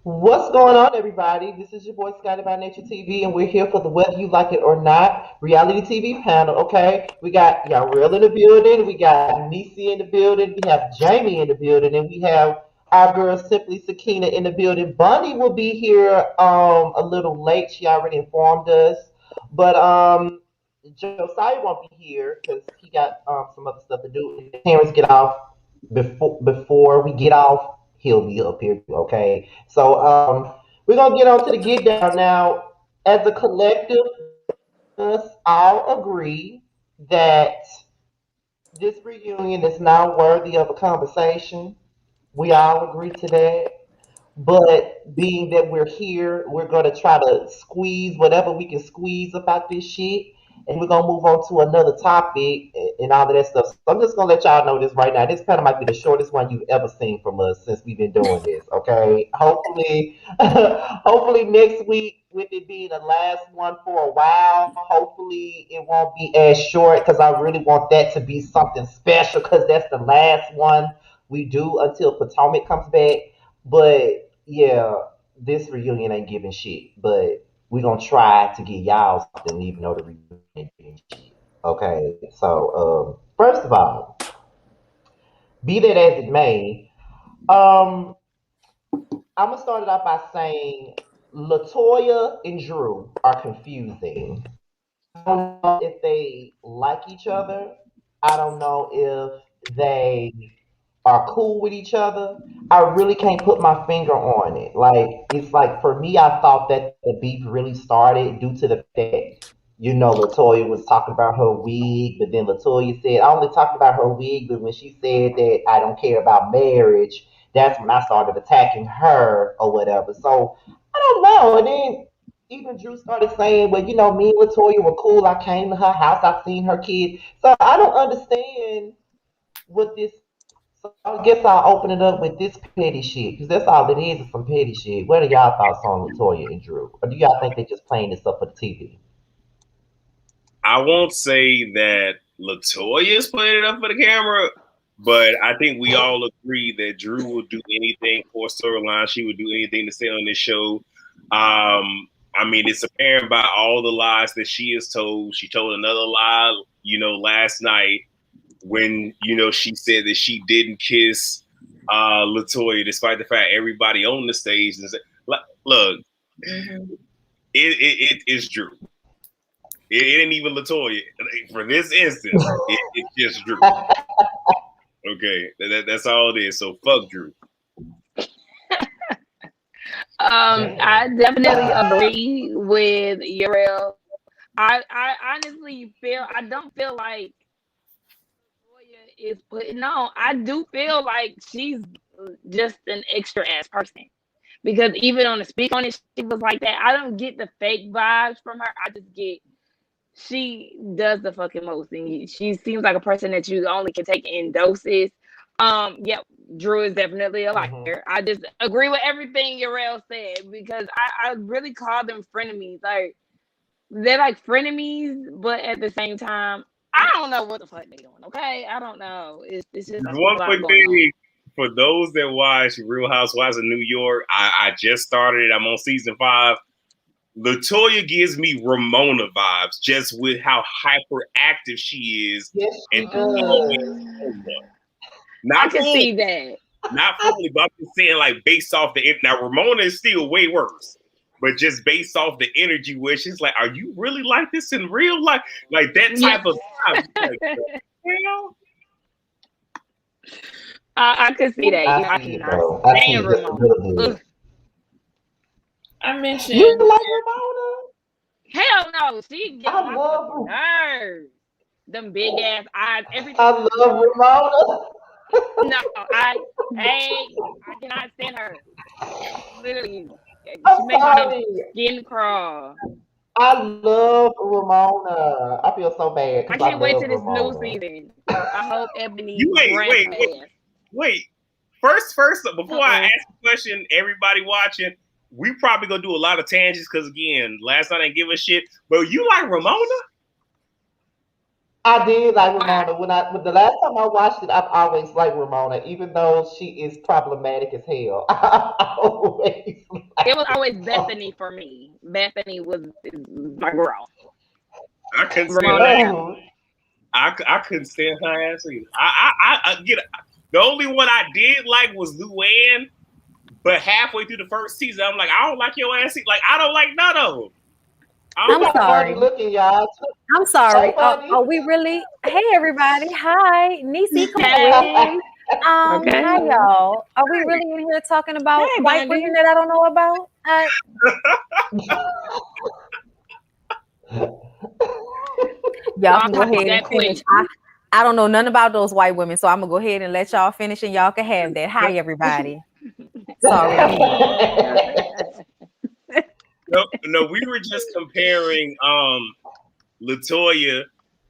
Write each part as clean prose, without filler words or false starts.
What's going on, everybody? This is your boy Scotty by Nature TV, and we're here for the Whether You Like It or Not reality TV panel. Okay, we got Y'all in the building, we got Nisi in the building, we have Jamie in the building, and we have our girl Simply Sakina in the building. Bunny will be here a little late. She already informed us, but Josiah won't be here because he got some other stuff to do. And the parents get off before we get off. He'll be up here too. Okay, so we're gonna get on to the get down now. As a collective, us all agree that this reunion is now worthy of a conversation. We all agree to that. But being that we're here, we're gonna try to squeeze whatever we can squeeze about this shit, and we're gonna move on to another topic and all of that stuff. So I'm just gonna let y'all know this right now. This kind of might be the shortest one you've ever seen from us since we've been doing this. Okay, hopefully, hopefully next week, with it being the last one for a while, hopefully it won't be as short because I really want that to be something special because that's the last one we do until Potomac comes back. But yeah, this reunion ain't giving shit. But we gonna try to get y'all something, even though the reunion ain't giving shit. Okay, so first of all, be that as it may, um, I'm gonna start it off by saying Latoya and Drew are confusing. I don't know if they like each other. I don't know if they are cool with each other. I really can't put my finger on it. Like it's like for me, I thought that the beef really started due to the fact, Latoya was talking about her wig, but then Latoya said, I only talked about her wig, but when she said that I don't care about marriage, that's when I started attacking her or whatever. So I don't know. And then even Drew started saying, well, me and Latoya were cool. I came to her house, I seen her kids. So I don't understand what this. So I guess I'll open it up with this petty shit because that's all it is some petty shit. What are y'all thoughts on Latoya and Drew? Or do y'all think they just playing this up for the TV? I won't say that Latoya is putting it up for the camera, but I think we all agree that Drew will do anything for a storyline. She would do anything to stay on this show. I mean, it's apparent by all the lies that she has told. She told another lie, last night when, she said that she didn't kiss Latoya, despite the fact everybody on the stage and said, look, it is Drew. It ain't even Latoya. For this instance, it's just Drew. Okay, that's all it is. So fuck Drew. I definitely agree with Uriel. I honestly I don't feel like Toya is putting on. I do feel like she's just an extra ass person. Because even on the speak on it, she was like that. I don't get the fake vibes from her. I just get she does the fucking most, and she seems like a person that you only can take in doses. Yeah, Drew is definitely a Mm-hmm. liar. I just agree with everything Uriel said because I really call them frenemies. Like they're like frenemies, but at the same time, I don't know what the fuck they doing. Okay, I don't know. It's just One a lot quick going on. thing for those that watch Real Housewives of New York, I just started it. I'm on season 5. Latoya gives me Ramona vibes just with how hyperactive she is Yes, and she does. I not can fully, see that. not fully, but I'm just saying like based off the now Ramona is still way worse. But just based off the energy where she's like, are you really like this in real life? Like that Yeah, type of vibe. Like, hell? I can see that. I I see it cannot though. I see stand it just a Ramona. little bit. Ugh, I You mentioned like Ramona? hell no, she get on I my love fucking her. nerves. Them big ass eyes, everything I about love Ramona. Ramona. No, I cannot stand her. Literally, she I'm make my damn sorry. skin crawl. I love Ramona. I feel so bad I because I can't wait love to this new Ramona. season. I hope Ebony You grabs her ass. wait. First, Uh before I oh. ask a question, everybody watching, we probably gonna do a lot of tangents because again, last night I didn't give a shit. But you like Ramona? I did like Ramona. When the last time I watched it, I've always liked Ramona, even though she is problematic as hell. I always It was liked always Ramona. Bethany for me. Bethany was my girl. I couldn't stand Ramona her. now. Oh, I couldn't stand her ass either. I get it. The only one I did like was Luann, but halfway through the first season, I'm like, I don't like your ass. Like, I don't like none of them. I she don't I'm like. got funny sorry. looking, y'all. I'm Hey, sorry. funny. Are we really? Hey, everybody. Hi, Nisi. Come on with it. Hey. Hi, Okay. y'all. Are we really in here talking about Hey, white women Kandi. that I don't know about? Y'all Y'all can go talk ahead and that finish. quick. I don't know nothing about those white women, so I'm gonna go ahead and let y'all finish, and y'all can have that. Hi, everybody. Sorry, I'm here. No, we were just comparing Latoya.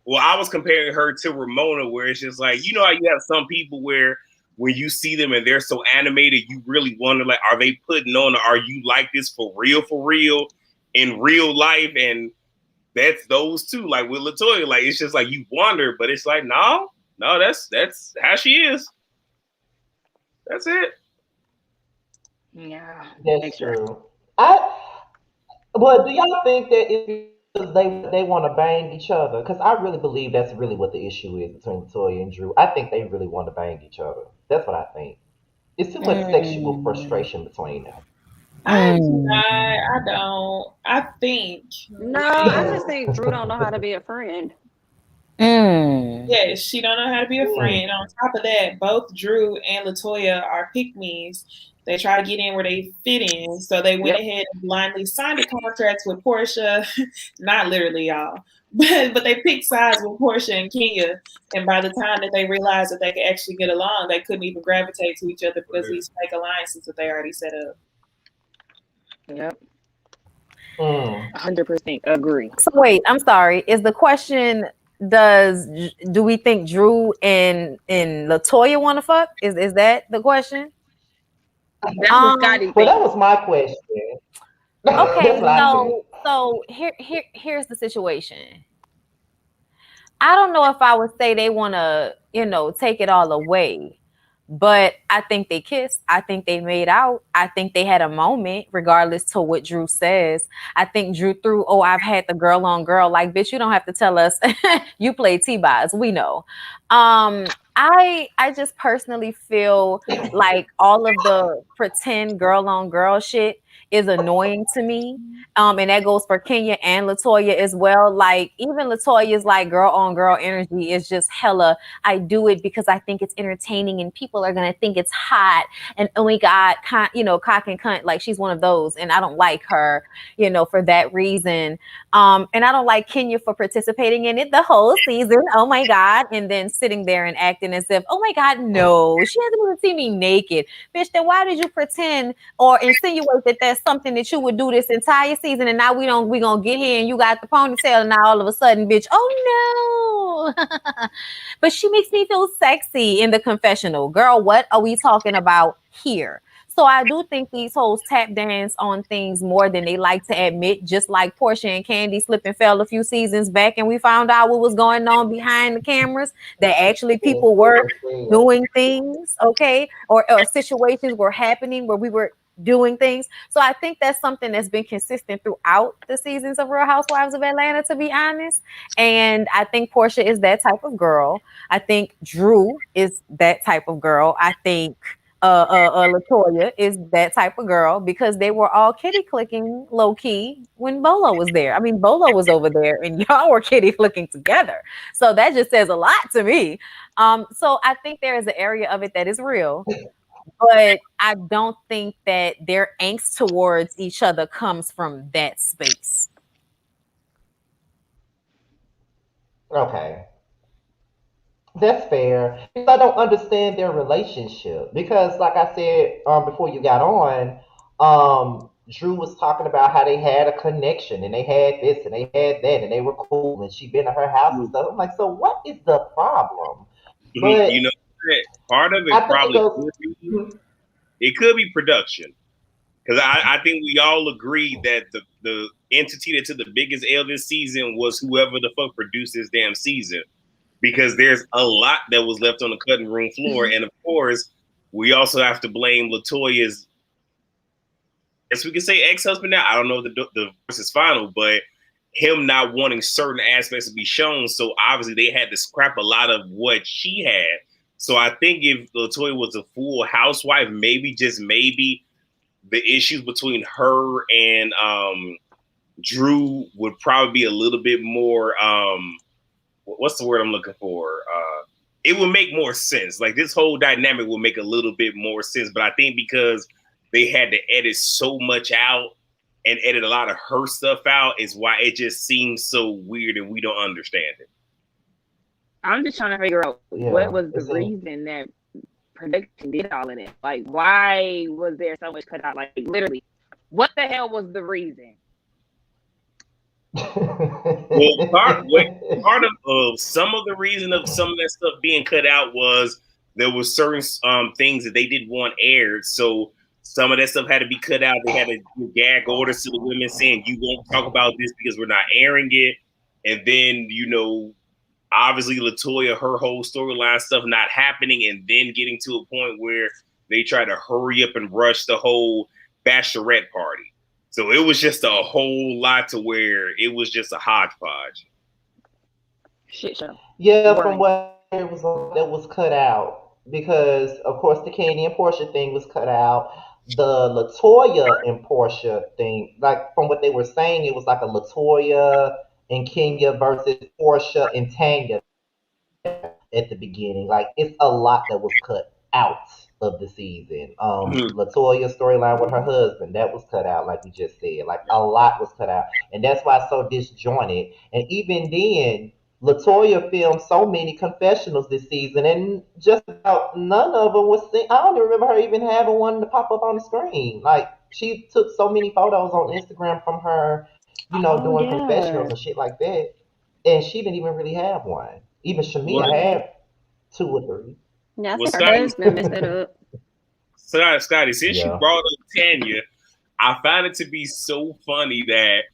Well, I was comparing her to Ramona, where it's just like, you know how you have some people where when you see them and they're so animated, you really wonder, like, are they putting on, are you like this for real, in real life? And that's those two. Like with Latoya, like it's just like you wonder, but it's like, no, that's how she is. That's it. Yeah. That's Extra. true. I Well, do y'all think that it's because they want to bang each other? Because I really believe that's really what the issue is between Toya and Drew. I think they really want to bang each other. That's what I think. It's too much sexual Mm, frustration between them. I do mm, not. I don't. I think No, I when just think Drew don't know how to be a friend. mm. yes, she don't know how to be a Mm. friend. On top of that, both Drew and Latoya are pick-me's. They try to get in where they fit in, so they went Yep. ahead and blindly signed a contract with Porsha. Not literally, y'all, but they picked sides with Porsha and Kenya. And by the time that they realized that they could actually get along, they couldn't even gravitate to each other because of these fake alliances that they already set up. Yep. Mm. 100% agree. So wait, I'm sorry. Is the question, does do we think Drew and Latoya want to fuck? Is that the question? That's what Um. Scotty Well, that thinks. was my question. That's Okay. what I said. So here's the situation. I don't know if I would say they want to, take it all away, but I think they kissed. I think they made out. I think they had a moment, regardless to what Drew says. I think Drew threw, oh, I've had the girl on girl. Like, bitch, you don't have to tell us you play T-Boz. We know. I just personally feel like all of the pretend girl on girl shit is annoying to me. And that goes for Kenya and Latoya as well. Like even Latoya's like girl on girl energy is just hella. I do it because I think it's entertaining and people are gonna think it's hot. And oh my god, cock and cunt. Like she's one of those, and I don't like her, for that reason. And I don't like Kenya for participating in it the whole season. Oh my god, and then sitting there and acting as if, oh my god, no, she hasn't even seen me naked, bitch. Then why did you pretend or insinuate that that's something that you would do this entire season, and now we gonna get here and you got the ponytail, and now all of a sudden, bitch, oh no. But she makes me feel sexy in the confessional. Girl, what are we talking about here? So I do think these hoes tap dance on things more than they like to admit, just like Porsha and Kandi slip and fell a few seasons back, and we found out what was going on behind the cameras, that actually Yes, people were yes, doing things, okay? Or situations were happening where we were doing things. So I think that's something that's been consistent throughout the seasons of Real Housewives of Atlanta, to be honest. And I think Porsha is that type of girl. I think Drew is that type of girl. I think Latoya is that type of girl because they were all kitty clicking low key when Bolo was there. I mean, Bolo was over there and y'all were kitty clicking together. So that just says a lot to me. So I think there is an area of it that is real, but I don't think that their angst towards each other comes from that space. okay. That's fair. Because I don't understand their relationship. Because, like I said before you got on, Drew was talking about how they had a connection and they had this and they had that and they were cool and she been to her house and stuff. I'm like, so what is the problem? You know, But part of it I think it probably goes. could be production. Because I think we all agree that the entity that took the biggest L this season was whoever the fuck produced this damn season. because there's a lot that was left on the cutting room floor. And of course, we also have to blame Latoya's, as we can say, ex-husband now. I don't know if the divorce is final, but him not wanting certain aspects to be shown. So obviously they had to scrap a lot of what she had. So I think if Latoya was a full housewife, maybe, just maybe, the issues between her and Drew would probably be a little bit more, what's the word I'm looking for? It would make more sense. Like, this whole dynamic will make a little bit more sense. But I think because they had to edit so much out and edit a lot of her stuff out is why it just seems so weird and we don't understand it. I'm just trying to figure out what was the reason that production did all of that. Like, why was there so much cut out? Like, literally, what the hell was the reason? Well, part of some of the reason of some of that stuff being cut out was there was certain things that they didn't want aired. So some of that stuff had to be cut out. They had to do gag orders to the women saying, you won't talk about this because we're not airing it. And then, obviously Latoya, her whole storyline stuff not happening, and then getting to a point where they try to hurry up and rush the whole bachelorette party. So it was just a whole lot to where it was just a hodgepodge. Shit show. Yeah, from what it was that was cut out, because of course the Kandi and Porsha thing was cut out. The Latoya and Porsha thing, like from what they were saying, it was like a Latoya and Kenya versus Porsha and Tanya at the beginning. Like, it's a lot that was cut out of the season. Latoya's storyline with her husband, that was cut out, like you just said. Like, a lot was cut out. And that's why it's so disjointed. And even then, Latoya filmed so many confessionals this season, and just about none of them was seen. I don't even remember her even having one to pop up on the screen. Like, she took so many photos on Instagram from her, doing confessionals and shit like that, and she didn't even really have one. Even Shamia had 2 or 3. Yeah, I think her husband messed it up. Scotty, since you brought up Tanya, I found it to be so funny that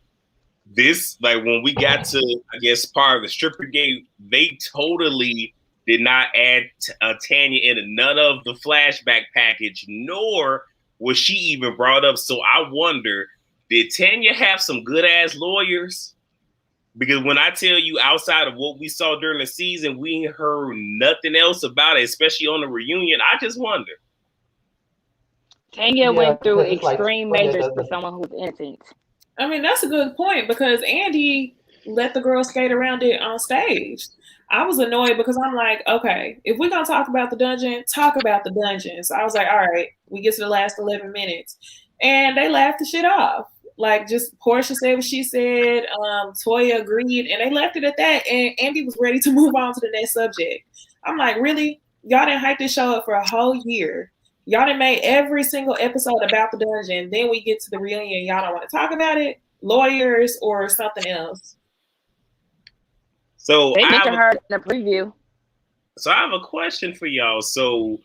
this, like, when we got to, I guess, part of the stripper game, they totally did not add Tanya into none of the flashback package, nor was she even brought up. So I wonder, did Tanya have some good ass lawyers? Because when I tell you, outside of what we saw during the season, we heard nothing else about it, especially on the reunion. I just wonder. Tanya went through extreme measures for someone who's innocent. I mean, that's a good point, because Andy let the girl skate around it on stage. I was annoyed because I'm like, okay, if we're going to talk about the dungeon, talk about the dungeon. So I was like, all right, we get to the last 11 minutes. And they laughed the shit off. Like, just Porsha said what she said, Toya agreed, and they left it at that. And Andy was ready to move on to the next subject. I'm like, really? Y'all didn't hype this show up for a whole year. Y'all done made every single episode about the dungeon. Then we get to the reunion. Y'all don't want to talk about it? Lawyers or something else? So they mentioned her in the preview. So I have a question for y'all. So,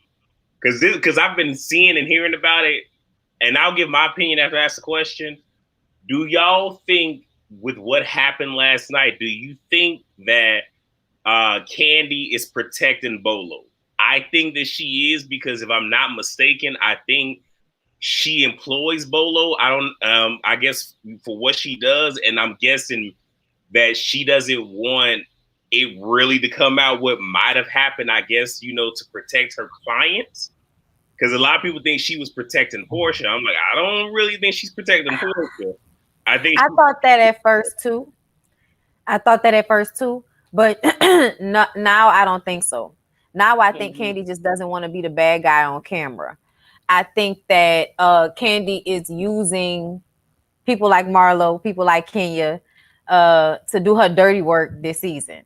because I've been seeing and hearing about it, and I'll give my opinion after I ask the question. Do y'all think, with what happened last night, do you think that Kandi is protecting Bolo? I think that she is, because if I'm not mistaken, I think she employs Bolo. I guess for what she does, and I'm guessing that she doesn't want it really to come out what might have happened, I guess, to protect her clients. Because a lot of people think she was protecting Porsha. I'm like, I don't really think she's protecting Porsha. I thought that at first too. But now I don't think so. Now I think Kandi just doesn't want to be the bad guy on camera. I think that Kandi is using people like Marlo, people like Kenya, to do her dirty work this season.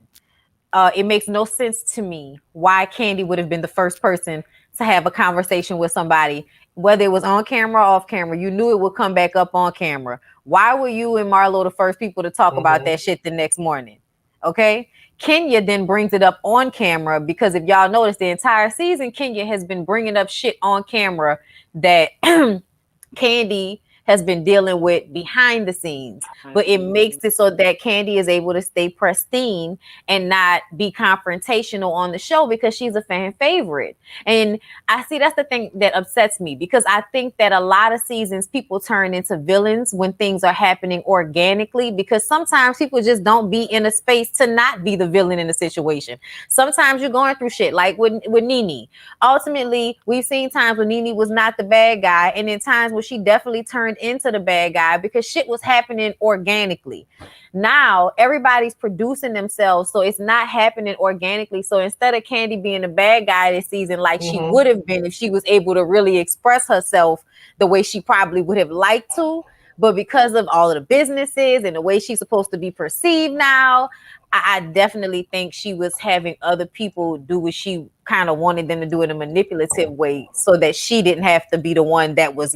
It makes no sense to me why Kandi would have been the first person to have a conversation with somebody, whether it was on camera or off camera. You knew it would come back up on camera. Why were you and Marlo the first people to talk about that shit the next morning? Okay. Kenya then brings it up on camera, because if y'all notice, the entire season, Kenya has been bringing up shit on camera that Kandi has been dealing with behind the scenes. But it makes it so that Kandi is able to stay pristine and not be confrontational on the show because she's a fan favorite. And I see that's the thing that upsets me, because I think that a lot of seasons people turn into villains when things are happening organically, because sometimes people just don't be in a space to not be the villain in the situation. Sometimes you're going through shit like with Nene. Ultimately, we've seen times when Nene was not the bad guy, and then times where she definitely turned into the bad guy because shit was happening organically. Now everybody's producing themselves, so it's not happening organically. So instead of Kandi being a bad guy this season, like she would have been if she was able to really express herself the way she probably would have liked to, but because of all of the businesses and the way she's supposed to be perceived now, I definitely think she was having other people do what she kind of wanted them to do in a manipulative way so that she didn't have to be the one that was,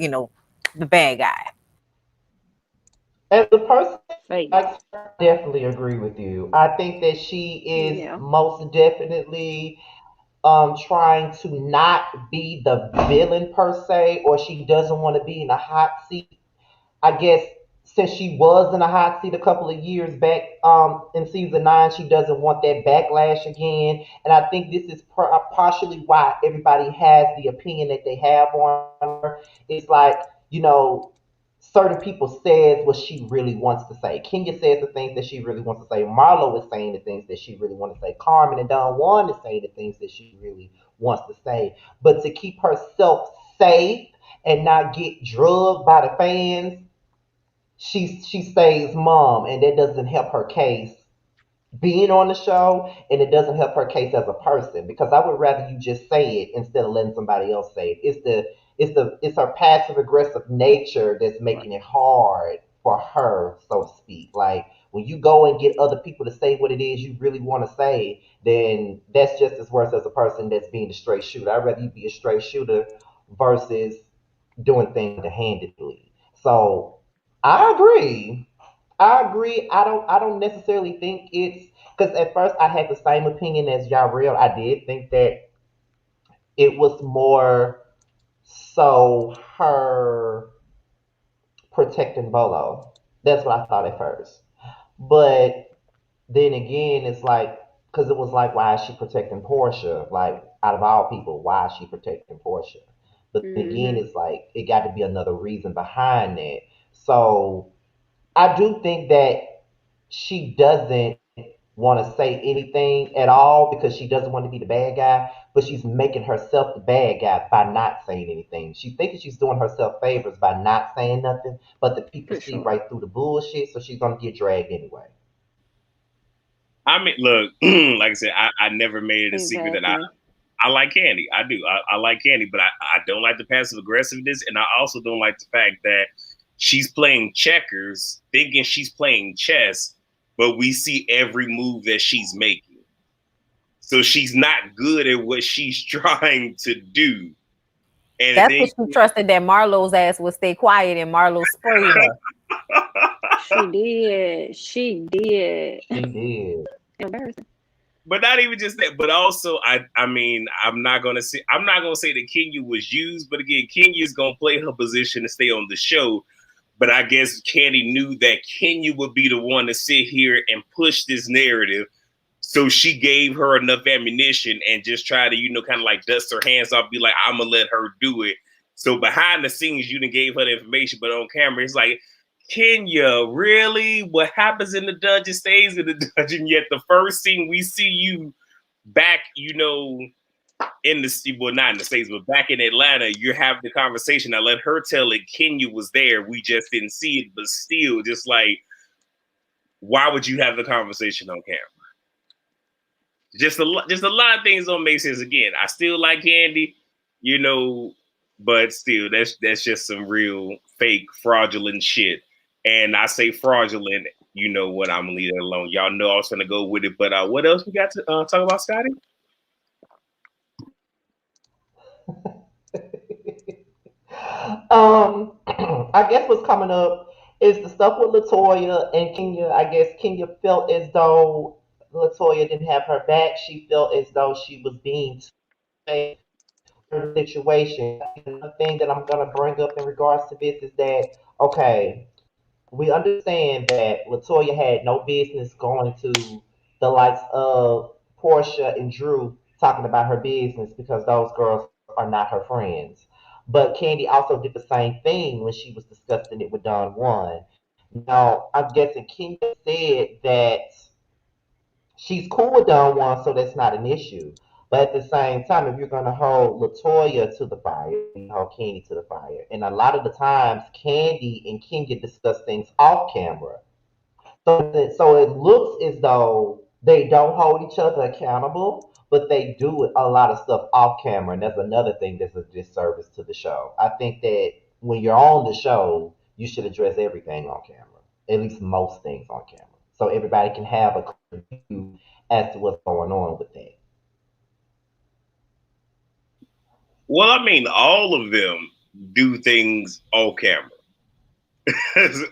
the bad guy. As a person Fake. that likes her, I definitely agree with you. I think that she is Yeah. most definitely trying to not be the villain per se, or she doesn't want to be in a hot seat. I guess since she was in a hot seat a couple of years back in season 9, she doesn't want that backlash again. And I think this is partially why everybody has the opinion that they have on her. It's like, you know, certain people says what she really wants to say. Kenya says the things that she really wants to say. Marlo is saying the things that she really wants to say. Carmen and Don Juan is saying the things that she really wants to say. But to keep herself safe and not get drugged by the fans, she stays mom, and that doesn't help her case being on the show, and it doesn't help her case as a person, because I would rather you just say it instead of letting somebody else say it. It's her passive aggressive nature that's making it hard for her, so to speak. Like when you go and get other people to say what it is you really want to say, then that's just as worse as a person that's being a straight shooter. I'd rather you be a straight shooter versus doing things underhandedly. So I agree. I agree. I don't necessarily think it's because at first I had the same opinion as Yarrell. I did think that it was more so her protecting Bolo. That's what I thought at first. But then again, it's like because it was like, why is she protecting Porsha? Like out of all people, why is she protecting Porsha? But then again, Mhm. it's like it got to be another reason behind that. So I do think that she doesn't want to say anything at all because she doesn't want to be the bad guy, but she's making herself the bad guy by not saying anything. She thinks she's doing herself favors by not saying nothing, but the people For see sure. right through the bullshit, so she's gonna get dragged anyway. I mean, look, like I said, I never made it a secret that Exactly. I like Kandi. I do. I like Kandi, but I don't like the passive aggressiveness, and I also don't like the fact that she's playing checkers, thinking she's playing chess, but we see every move that she's making. So she's not good at what she's trying to do. And That's then what she trusted that Marlo's ass would stay quiet and Marlo sprayed her. She did. She did. She did. Embarrassing. but not even just that, but also I mean, I'm not gonna say that Kenya was used, but again, Kenya's gonna play her position to stay on the show. But I guess Kandi knew that Kenya would be the one to sit here and push this narrative. So she gave her enough ammunition and just try to, kind of like dust her hands off, be like, I'm gonna let her do it. So behind the scenes, you didn't gave her the information, but on camera, it's like, Kenya, really? What happens in the dungeon stays in the dungeon. Yet the first scene we see you back, in the well, not in the States, but back in Atlanta, you're having the conversation. I let her tell it. Kenya was there. We just didn't see it, but still, just like, why would you have the conversation on camera? Just a lot of things don't make sense. Again, I still like Kandi, you know, but still, that's just some real fake, fraudulent shit. And I say fraudulent, you know what? I'm gonna leave that alone. Y'all know I was gonna go with it, but what else we got to talk about, Scotty? I guess what's coming up is the stuff with Latoya and Kenya. I guess Kenya felt as though Latoya didn't have her back. She felt as though she was being situation. Another thing that I'm gonna bring up in regards to this is that okay, we understand that Latoya had no business going to the likes of Porsha and Drew talking about her business because those girls are not her friends. But Kandi also did the same thing when she was discussing it with Don Juan. Now, I'm guessing Kenya said that she's cool with Don Juan, so that's not an issue. But at the same time, if you're going to hold Latoya to the fire, you hold Kandi to the fire. And a lot of the times, Kandi and Kenya discuss things off camera. So it looks as though they don't hold each other accountable, but they do a lot of stuff off camera. And that's another thing that's a disservice to the show. I think that when you're on the show, you should address everything on camera, at least most things on camera, so everybody can have a clear view as to what's going on with that. Well, I mean, all of them do things on camera.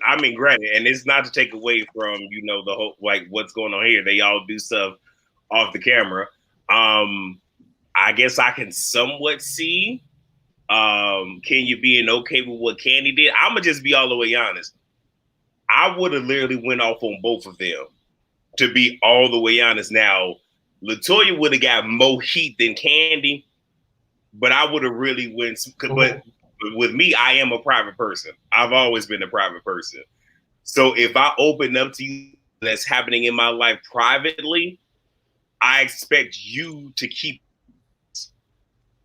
I mean, granted, and it's not to take away from the whole like what's going on here. They all do stuff off the camera. I guess I can somewhat see Kenya being okay with what Kandi did. I'm gonna just be all the way honest. I would have literally went off on both of them. To be all the way honest, now Latoya would have got more heat than Kandi, but I would have really went. But with me, I am a private person. I've always been a private person. So if I open up to you that's happening in my life privately, I expect you to keep.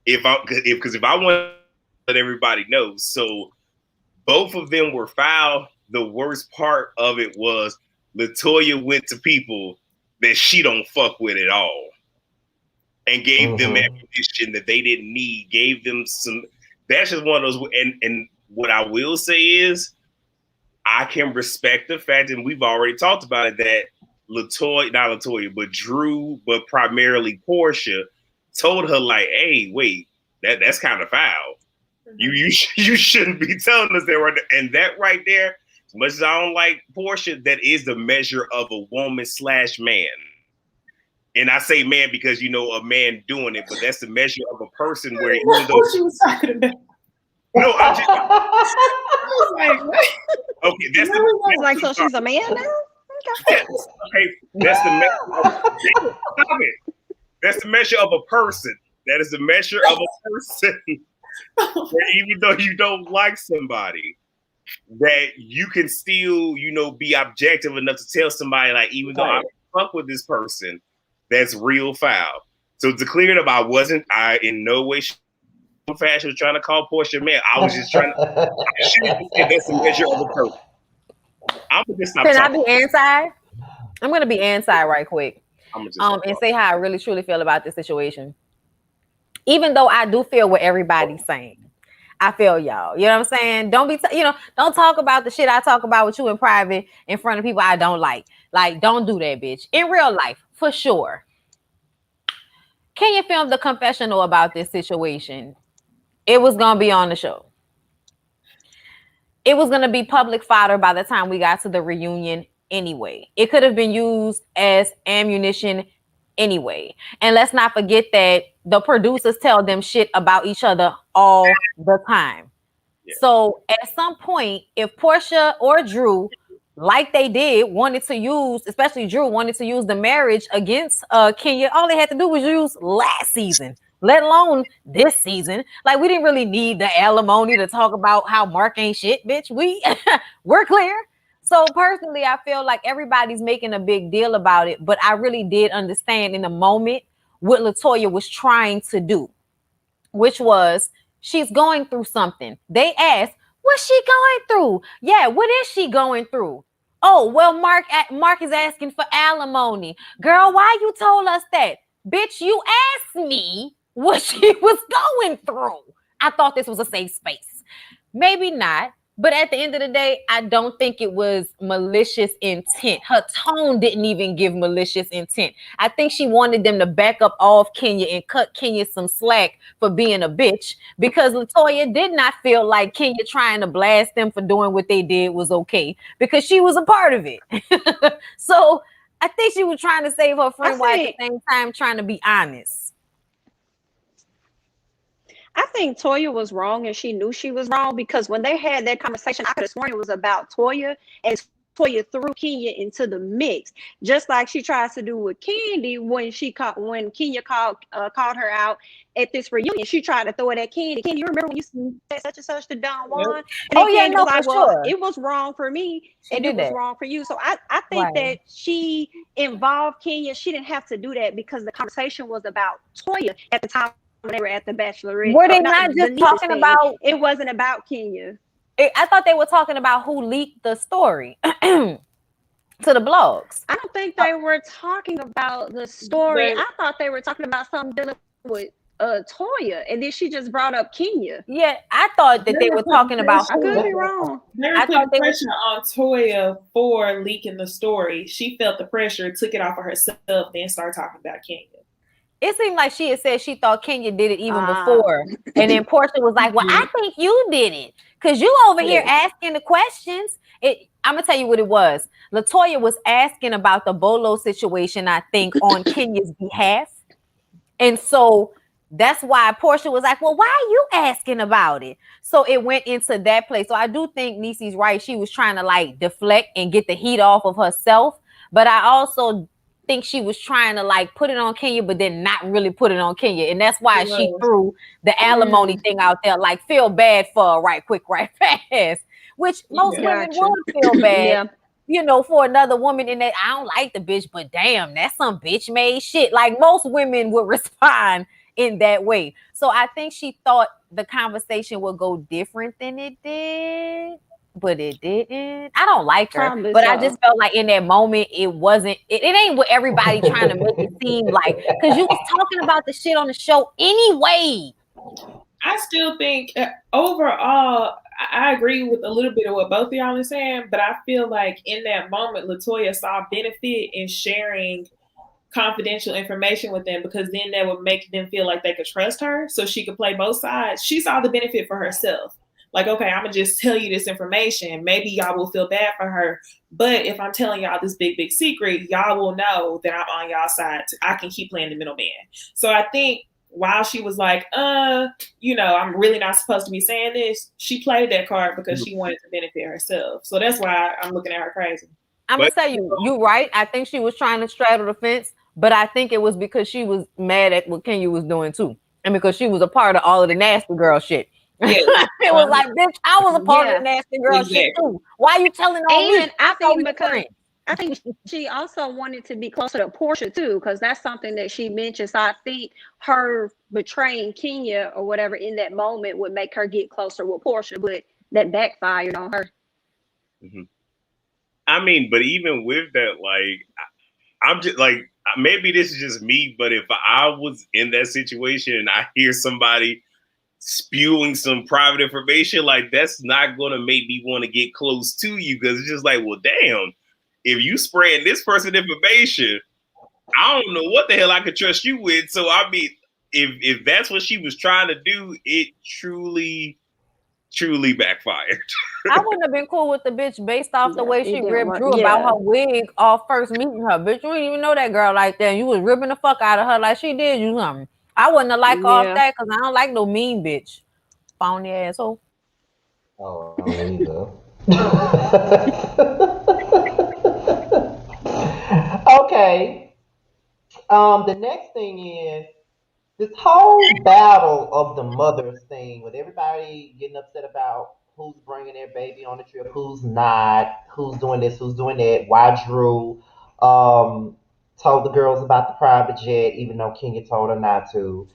If I want to let everybody know. So both of them were foul. The worst part of it was Latoya went to people that she don't fuck with at all and gave them ammunition that they didn't need, gave them some. That's just one of those. And what I will say is, I can respect the fact, and we've already talked about it, that not Latoya, but Drew, but primarily Porsha, told her like, "Hey, wait, that's kind of foul. You shouldn't be telling us that right there." And that right there, as much as I don't like Porsha, that is the measure of a woman/man. And I say man because a man doing it, but that's the measure of a person where even though she was talking about. No, I'm just Like, okay. That's like, so she's a man now? Okay, that's the measure. Stop it. That's the measure of a person. That is the measure of a person. Where even though you don't like somebody, that you can still, be objective enough to tell somebody, like, even though I fuck with this person, that's real foul. So to clear it up, I in no way, fashion was trying to call Porsha man. I was just trying to say that's the measure of a person. I'm gonna just stop. Can I be anti? I'm gonna be anti right quick. And say how I really truly feel about this situation. Even though I do feel what everybody's saying, I feel y'all. You know what I'm saying? Don't be, don't talk about the shit I talk about with you in private in front of people I don't like. Like, don't do that, bitch. In real life, for sure. Can you film the confessional about this situation? It was gonna be on the show. It was gonna be public fodder by the time we got to the reunion anyway. It could have been used as ammunition anyway. And let's not forget that the producers tell them shit about each other all the time. Yeah. So at some point, if Porsha or Drew, like they did, wanted to use, especially Drew, wanted to use the marriage against Kenya, all they had to do was use last season, let alone this season. Like, we didn't really need the alimony to talk about how Mark ain't shit, bitch. We're clear. So personally, I feel like everybody's making a big deal about it, but I really did understand in the moment what Latoya was trying to do, which was she's going through something. They asked, what's she going through? Yeah, what is she going through? Oh, well, Mark is asking for alimony. Girl, why you told us that? Bitch, you asked me what she was going through. I thought this was a safe space. Maybe not. But at the end of the day, I don't think it was malicious intent. Her tone didn't even give malicious intent. I think she wanted them to back up off Kenya and cut Kenya some slack for being a bitch, because Latoya did not feel like Kenya trying to blast them for doing what they did was okay, because she was a part of it. So I think she was trying to save her friend while at the same time trying to be honest. I think Toya was wrong, and she knew she was wrong, because when they had that conversation, I could have sworn it was about Toya, and Toya threw Kenya into the mix, just like she tries to do with Kandi when Kenya called her out at this reunion. She tried to throw it at Kandi. Kandi, you remember when you said such and such to Don Juan? And then Kandi was like, "Well, it was wrong for me, and it was wrong for you." So I think that she involved Kenya. She didn't have to do that because the conversation was about Toya at the time when they were at the Bachelorette. Were they not just talking about? It wasn't about Kenya. I thought they were talking about who leaked the story to the blogs. I don't think they were talking about the story. I thought they were talking about something dealing with Toya, and then she just brought up Kenya. Yeah, I thought that they were talking about. I could be wrong. They were putting pressure on Toya for leaking the story. She felt the pressure, took it off of herself, then started talking about Kenya. It seemed like she had said she thought Kenya did it even before, and then Porsha was like, "Well, I think you did it because you over here asking the questions." I'm gonna tell you what it was. LaToya was asking about the Bolo situation, I think, on Kenya's behalf, and so that's why Porsha was like, "Well, why are you asking about it?" So it went into that place. So I do think Niecy's right. She was trying to like deflect and get the heat off of herself, but I also think she was trying to like put it on Kenya, but then not really put it on Kenya, and that's why she threw the alimony thing out there, like feel bad for her right quick, right fast, which most women would feel bad, you know, for another woman in that I don't like the bitch, but damn, that's some bitch made shit. Like most women would respond in that way. So I think she thought the conversation would go different than it did. But it didn't. I don't like her, Probably but so. I just felt like in that moment it wasn't. It ain't what everybody trying to make it seem like, because you was talking about the shit on the show anyway. I still think overall, I agree with a little bit of what both of y'all are saying, but I feel like in that moment, LaToya saw benefit in sharing confidential information with them, because then that would make them feel like they could trust her, so she could play both sides. She saw the benefit for herself. Like, okay, I'm gonna just tell you this information. Maybe y'all will feel bad for her, but if I'm telling y'all this big secret, y'all will know that I'm on y'all side. I can keep playing the middleman. So I think while she was like, you know, I'm really not supposed to be saying this, she played that card because she wanted to benefit herself. So that's why I'm looking at her crazy. I'm gonna tell you, you're right. I think she was trying to straddle the fence, but I think it was because she was mad at what Kenya was doing too, and because she was a part of all of the nasty girl shit. Yeah. It was like, bitch, I was a part of the nasty girl shit too. Why are you telling on me? I think she also wanted to be closer to Porsha too, because that's something that she mentioned. So I think her betraying Kenya or whatever in that moment would make her get closer with Porsha, but that backfired on her. Mm-hmm. I mean, but even with that, like, I'm just like, maybe this is just me, but if I was in that situation and I hear somebody spewing some private information, like, that's not going to make me want to get close to you, because it's just like, well, damn, if you spraying this person information, I don't know what the hell I could trust you with. So I mean, if that's what she was trying to do, it truly backfired. I wouldn't have been cool with the bitch based off the way she ribbed Drew about her wig off first meeting her. Bitch, you didn't even know that girl like that. You was ripping the fuck out of her like she did you something. I wouldn't have liked off that, because I don't like no mean bitch. Phony asshole. Oh, either. Okay. The next thing is this whole battle of the mothers thing, with everybody getting upset about who's bringing their baby on the trip, who's not, who's doing this, who's doing that. Why Drew told the girls about the private jet, even though Kenya told her not to.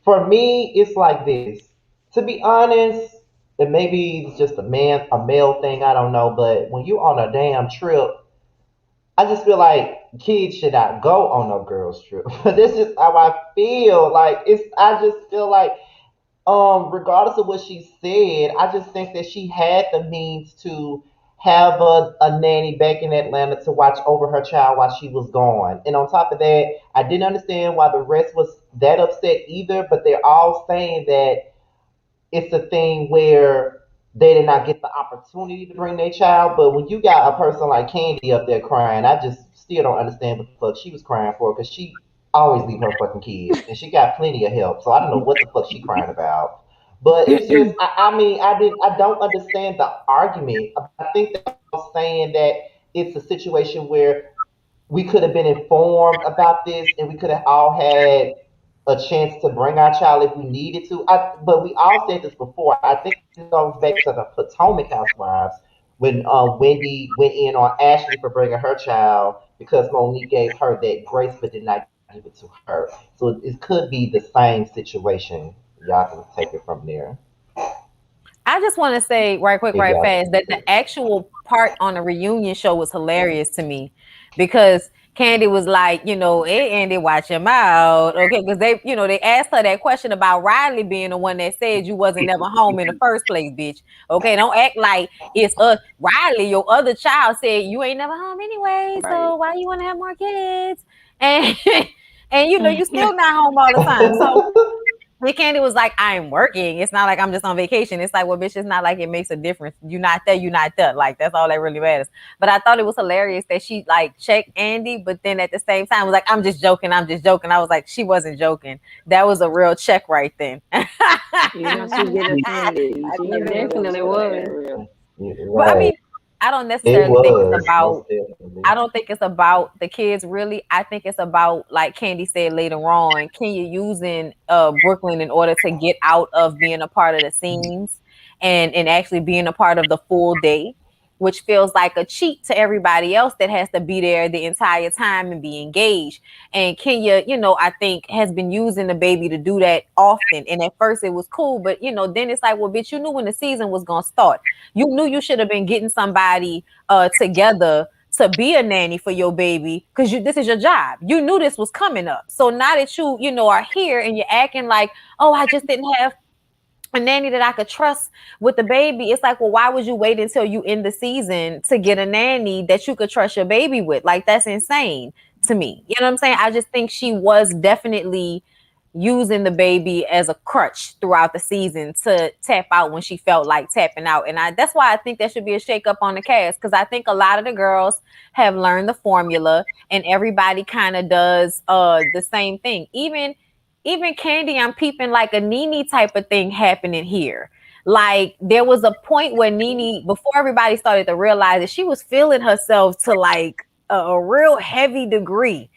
For me, it's like this. To be honest, and maybe it's just a male thing, I don't know, but when you on a damn trip, I just feel like kids should not go on a girls trip. This is how I feel. Like I just feel like, regardless of what she said, I just think that she had the means to have a nanny back in Atlanta to watch over her child while she was gone. And on top of that, I didn't understand why the rest was that upset either, but they're all saying that it's a thing where they did not get the opportunity to bring their child. But when you got a person like Kandi up there crying, I just still don't understand what the fuck she was crying for, because always leave her fucking kids, and she got plenty of help. So I don't know what the fuck she crying about. But it's just, I mean, I don't understand the argument. I think that I was saying that it's a situation where we could have been informed about this, and we could have all had a chance to bring our child if we needed to. But we all said this before. I think it goes back to the Potomac Housewives when Wendy went in on Ashley for bringing her child because Monique gave her that grace but did not give it to her. So it could be the same situation. Y'all can take it from there. I just want to say right quick, right fast, that the actual part on the reunion show was hilarious to me because Kandi was like, hey, Andy, watch your mouth. Okay, because they asked her that question about Riley being the one that said you wasn't never home in the first place, bitch. Okay, don't act like it's us. Riley, your other child, said you ain't never home anyway, so why you want to have more kids? And and you still not home all the time. So Kandi was like, I'm working. It's not like I'm just on vacation. It's like, well, bitch, it's not like it makes a difference. You're not there, you're not there. Like, that's all that really matters. But I thought it was hilarious that she like checked Andy, but then at the same time was like, I'm just joking. I was like, she wasn't joking. That was a real check right then. Yeah, she get offended. She definitely was. But I mean, I don't necessarily think it's about. I don't think it's about the kids really. I think it's about, like Kandi said later on, Kenya using Brooklyn in order to get out of being a part of the scenes and actually being a part of the full day, which feels like a cheat to everybody else that has to be there the entire time and be engaged. And Kenya, I think has been using the baby to do that often. And at first it was cool, but then it's like, well, bitch, you knew when the season was gonna start. You knew you should have been getting somebody together to be a nanny for your baby because this is your job. You knew this was coming up. So now that you are here and you're acting like, oh, I just didn't have a nanny that I could trust with the baby. It's like, well, why would you wait until you end the season to get a nanny that you could trust your baby with? Like, that's insane to me. You know what I'm saying? I just think she was definitely using the baby as a crutch throughout the season to tap out when she felt like tapping out. And that's why I think there should be a shakeup on the cast, because I think a lot of the girls have learned the formula and everybody kind of does the same thing. Even Kandi, I'm peeping like a Nene type of thing happening here. Like, there was a point where Nene, before everybody started to realize that she was feeling herself to like a real heavy degree.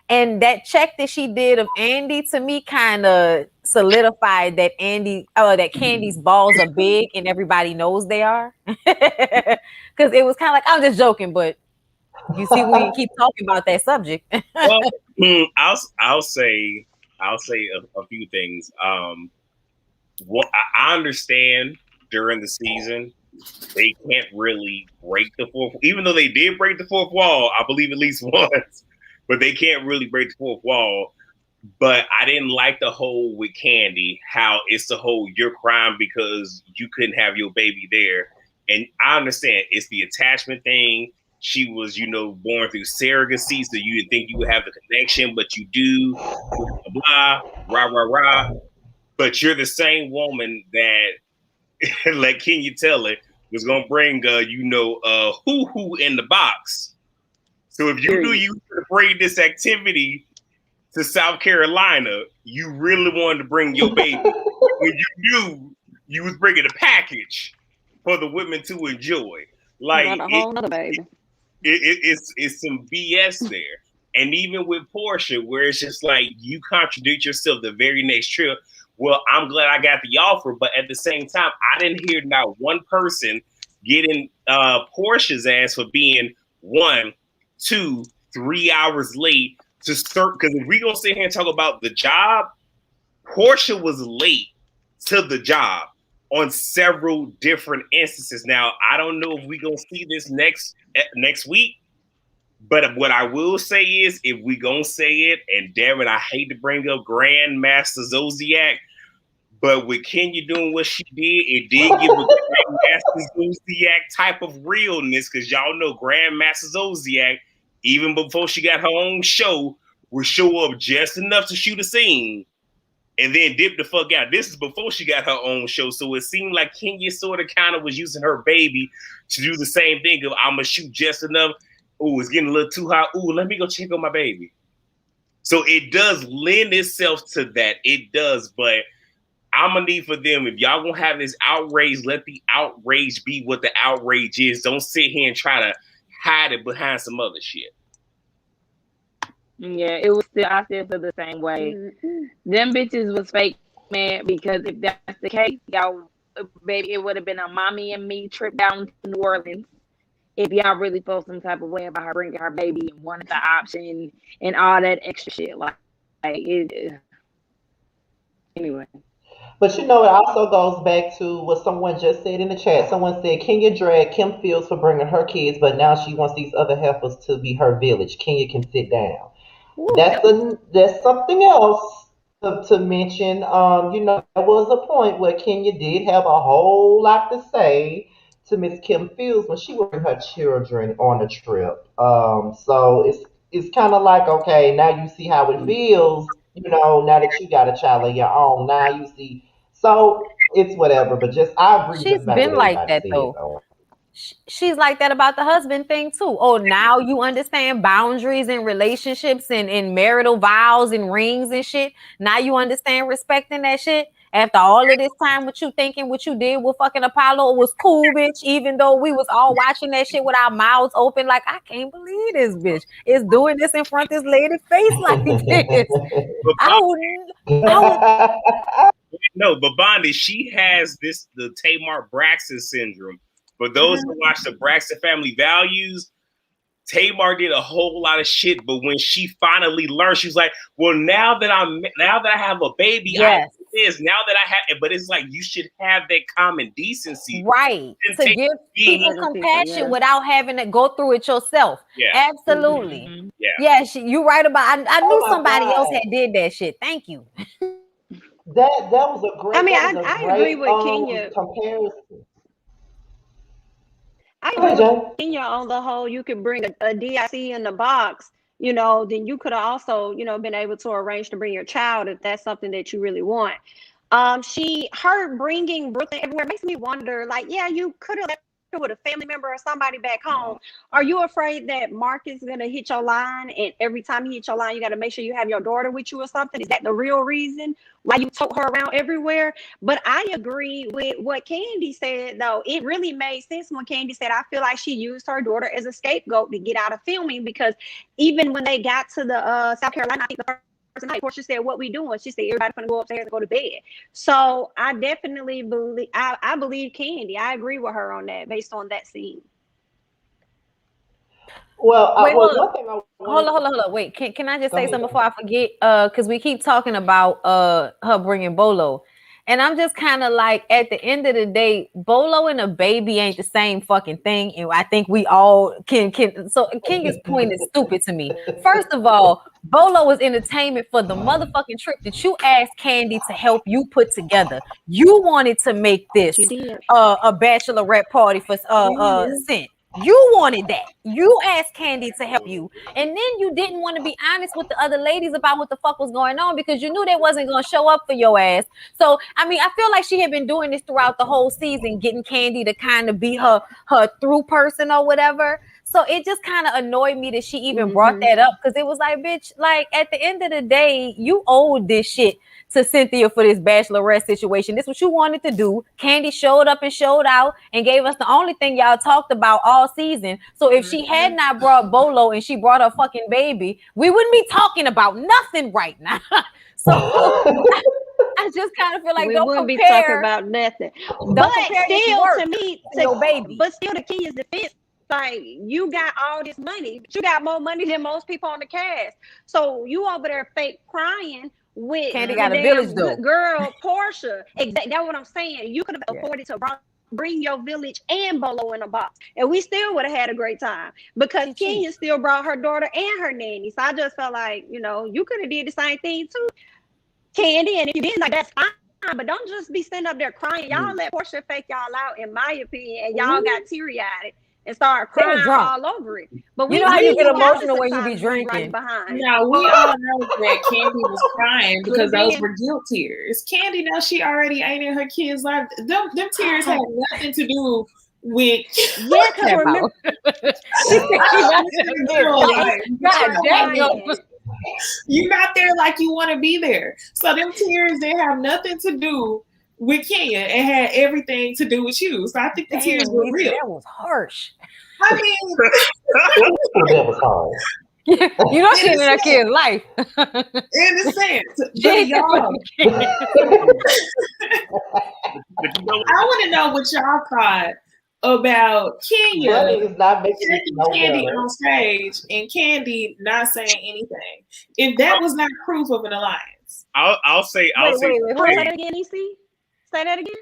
And that check that she did of Andy, to me, kind of solidified that that Candy's balls are big and everybody knows they are. Because it was kind of like, I'm just joking, but you see, we keep talking about that subject. Well, I'll say a few things. What I understand during the season, they can't really break the fourth, even though they did break the fourth wall, I believe at least once. But they can't really break the fourth wall. But I didn't like the whole with Kandi, how it's the whole you're crying because you couldn't have your baby there. And I understand it's the attachment thing. She was, born through surrogacy, so you didn't think you would have the connection, but you do, blah, blah, rah, rah, rah. But you're the same woman that, like Kenya Teller, was going to bring, hoo-hoo in the box. So if you knew you could bring this activity to South Carolina, you really wanted to bring your baby. When you knew you was bringing a package for the women to enjoy. Like, a whole nother baby. It's some BS there. And even with Porsha, where it's just like you contradict yourself the very next trip. Well, I'm glad I got the offer, but at the same time, I didn't hear not one person getting Porsha's ass for being 1, 2, 3 hours late to start. Because if we gonna sit here and talk about the job, Porsha was late to the job on several different instances. Now, I don't know if we gonna see this next week, but what I will say is, if we gonna say it, and damn it, I hate to bring up Grandmaster Zodiac, but with Kenya doing what she did, it did give a Grandmaster Zodiac type of realness, because y'all know Grandmaster Zodiac, even before she got her own show, would show up just enough to shoot a scene and then dip the fuck out. This is before she got her own show, so it seemed like Kenya sort of kind of was using her baby to do the same thing of, I'm going to shoot just enough. Ooh, it's getting a little too hot. Ooh, let me go check on my baby. So it does lend itself to that. It does, but I'm gonna need for them, if y'all gonna have this outrage, let the outrage be what the outrage is. Don't sit here and try to hide it behind some other shit. Yeah, it was still. I still feel the same way. Them bitches was fake, man. Because if that's the case, y'all, baby, it would have been a mommy and me trip down to New Orleans. If y'all really felt some type of way about her bringing her baby and wanted the option and all that extra shit, like it. Anyway. But you know, it also goes back to what someone just said in the chat. Someone said Kenya dragged Kim Fields for bringing her kids, but now she wants these other heifers to be her village. Kenya can sit down. Ooh, That's something else to mention. There was a point where Kenya did have a whole lot to say to Miss Kim Fields when she would bring her children on a trip. So it's kind of like, okay, now you see how it feels. Now that you got a child of your own, now you see. So it's whatever. But just I agree with She's just about been what like everybody that said, though. though. She's like that about the husband thing too. Oh, now you understand boundaries in relationships and marital vows and rings and shit. Now you understand respecting that shit. After all of this time, what you thinking, what you did with fucking Apollo was cool, bitch. Even though we was all watching that shit with our mouths open, like I can't believe this bitch is doing this in front of this lady's face like this. But I would. no, but Bondi, she has the Tamar Braxton syndrome. For those who watch the Braxton Family Values, Tamar did a whole lot of shit, but when she finally learned, she was like, "Well, now that I have a baby, yes. now that I have," but it's like you should have that common decency, right? To give people compassion without having to go through it yourself. Yeah, absolutely. Mm-hmm. Yeah. You're right about. I knew somebody else had did that shit. Thank you. That was a great. I mean, I agree with Kenya. Comparison. I agree with Kenya on the whole. You could bring a DIC in the box, then you could have also, been able to arrange to bring your child if that's something that you really want. Her bringing Brooklyn everywhere makes me wonder, like, yeah, you could have left her with a family member or somebody back home. Are you afraid that Mark is going to hit your line, and every time he hits your line, you got to make sure you have your daughter with you or something? Is that the real reason why you took her around everywhere? But I agree with what Kandi said, though. It really made sense when Kandi said, I feel like she used her daughter as a scapegoat to get out of filming, because even when they got to the South Carolina, I think the first night, Porsha said, "What we doing?" She said, "Everybody's gonna go upstairs and go to bed." So I definitely believe, I believe Kandi. I agree with her on that based on that scene. Well, wait, one thing hold on. Wait, can I just say something before I forget? Because we keep talking about her bringing Bolo. And I'm just kind of like, at the end of the day, Bolo and a baby ain't the same fucking thing. And I think we all can. So Kenya's point is stupid to me. First of all, Bolo was entertainment for the motherfucking trip that you asked Kandi to help you put together. You wanted to make this a bachelorette party for Cent. You wanted that. You asked Kandi to help you. And then you didn't want to be honest with the other ladies about what the fuck was going on, because you knew they wasn't going to show up for your ass. So, I mean, I feel like she had been doing this throughout the whole season, getting Kandi to kind of be her through person or whatever. So it just kind of annoyed me that she even brought that up, because it was like, bitch, like at the end of the day, you owed this shit to Cynthia for this bachelorette situation. This is what you wanted to do. Kandi showed up and showed out and gave us the only thing y'all talked about all season. So if she had not brought Bolo and she brought her fucking baby, we wouldn't be talking about nothing right now. So I just kind of feel like we wouldn't be talking about nothing. But still, to me, your baby. But still, to Kenya's defense, like, you got all this money, but you got more money than most people on the cast. So you over there fake crying with Kandi got a village though. Girl, Porsha. Exactly. That's what I'm saying. You could have afforded to bring your village and Bolo in a box, and we still would have had a great time, because Kenya still brought her daughter and her nanny. So I just felt like, you could have did the same thing too, Kandi. And if you didn't, like, that's fine, but don't just be sitting up there crying. Y'all let Porsha fake y'all out, in my opinion, and y'all got teary-eyed and started crying all over it. But you know how you get emotional when you be drinking. No, we all know that Kandi was crying because those were guilt tears. Kandi knows she already ain't in her kids' life. Them tears had nothing to do with. Yeah, because remember. You're not there like you want to be there. So them tears, they have nothing to do with Kenya and had everything to do with you. So I think the tears Damn, were Lisa, real. that was harsh. I mean, That was hard. You know she in that kid's life. in a sense, but She- y'all, But you know what? I want to know what y'all thought about Money Kenya is not making it checking no Kandi better. on stage and Kandi not saying anything. If that was not proof of an alliance, I'll say wait. Who Say is that that? again, EC. Say that again.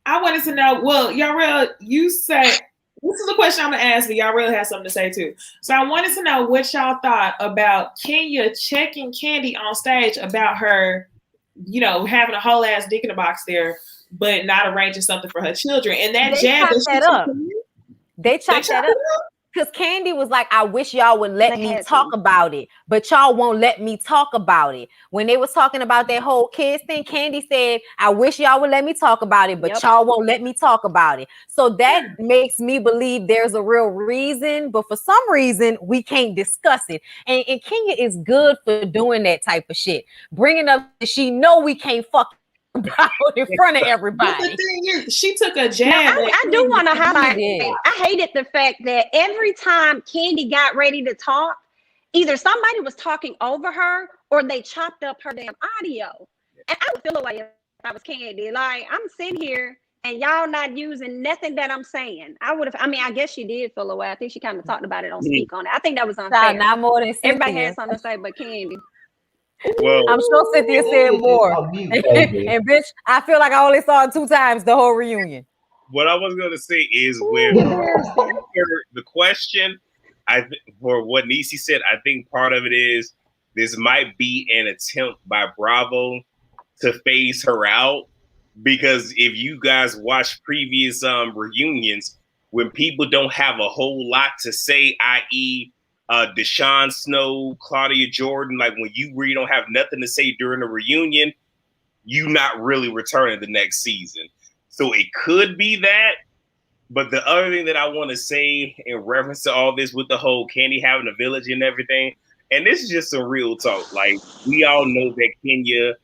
I wanted to know. Well, Yarrell, you said this is a question I'm gonna ask, but Yarrell has something to say too. So I wanted to know what y'all thought about Kenya checking Kandi on stage about her, having a whole ass dick in the box there, but not arranging something for her children. And that They jab chopped that that she up. took from you, They chopped that up. Because Kandi was like, I wish y'all would let They me had talk to. about it, but y'all won't let me talk about it. When they was talking about that whole kids thing, Kandi said, I wish y'all would let me talk about it, but Yep. y'all won't let me talk about it. So that makes me believe there's a real reason, but for some reason, we can't discuss it. And Kenya is good for doing that type of shit. Bringing up, she know we can't fuck about in front of But the everybody. thing is, she took a Now, jab. I do want to highlight. did. I hated the fact that every time Kandi got ready to talk, either somebody was talking over her or they chopped up her damn audio. And I would feel away if I was Kandi. Like, I'm sitting here and y'all not using nothing that I'm saying. I guess she did feel away. I think she kind of talked about it on Speak On It. I think that was unfair. Not more than Everybody Cynthia. had something to say but Kandi. Well, I'm sure Cynthia said more. On mute, baby. And bitch, I feel like I only saw it 2 times the whole reunion. what I was gonna say is Ooh, with embarrassing. the question, for what Nisi said, I think part of it is this might be an attempt by Bravo to phase her out, because if you guys watch previous reunions, when people don't have a whole lot to say, i.e. Deshaun Snow, Claudia Jordan, like when you really don't have nothing to say during a reunion, you not really returning the next season. So it could be that. But the other thing that I want to say in reference to all this with the whole Kandi having a village and everything, and this is just some real talk. Like, we all know that Kenya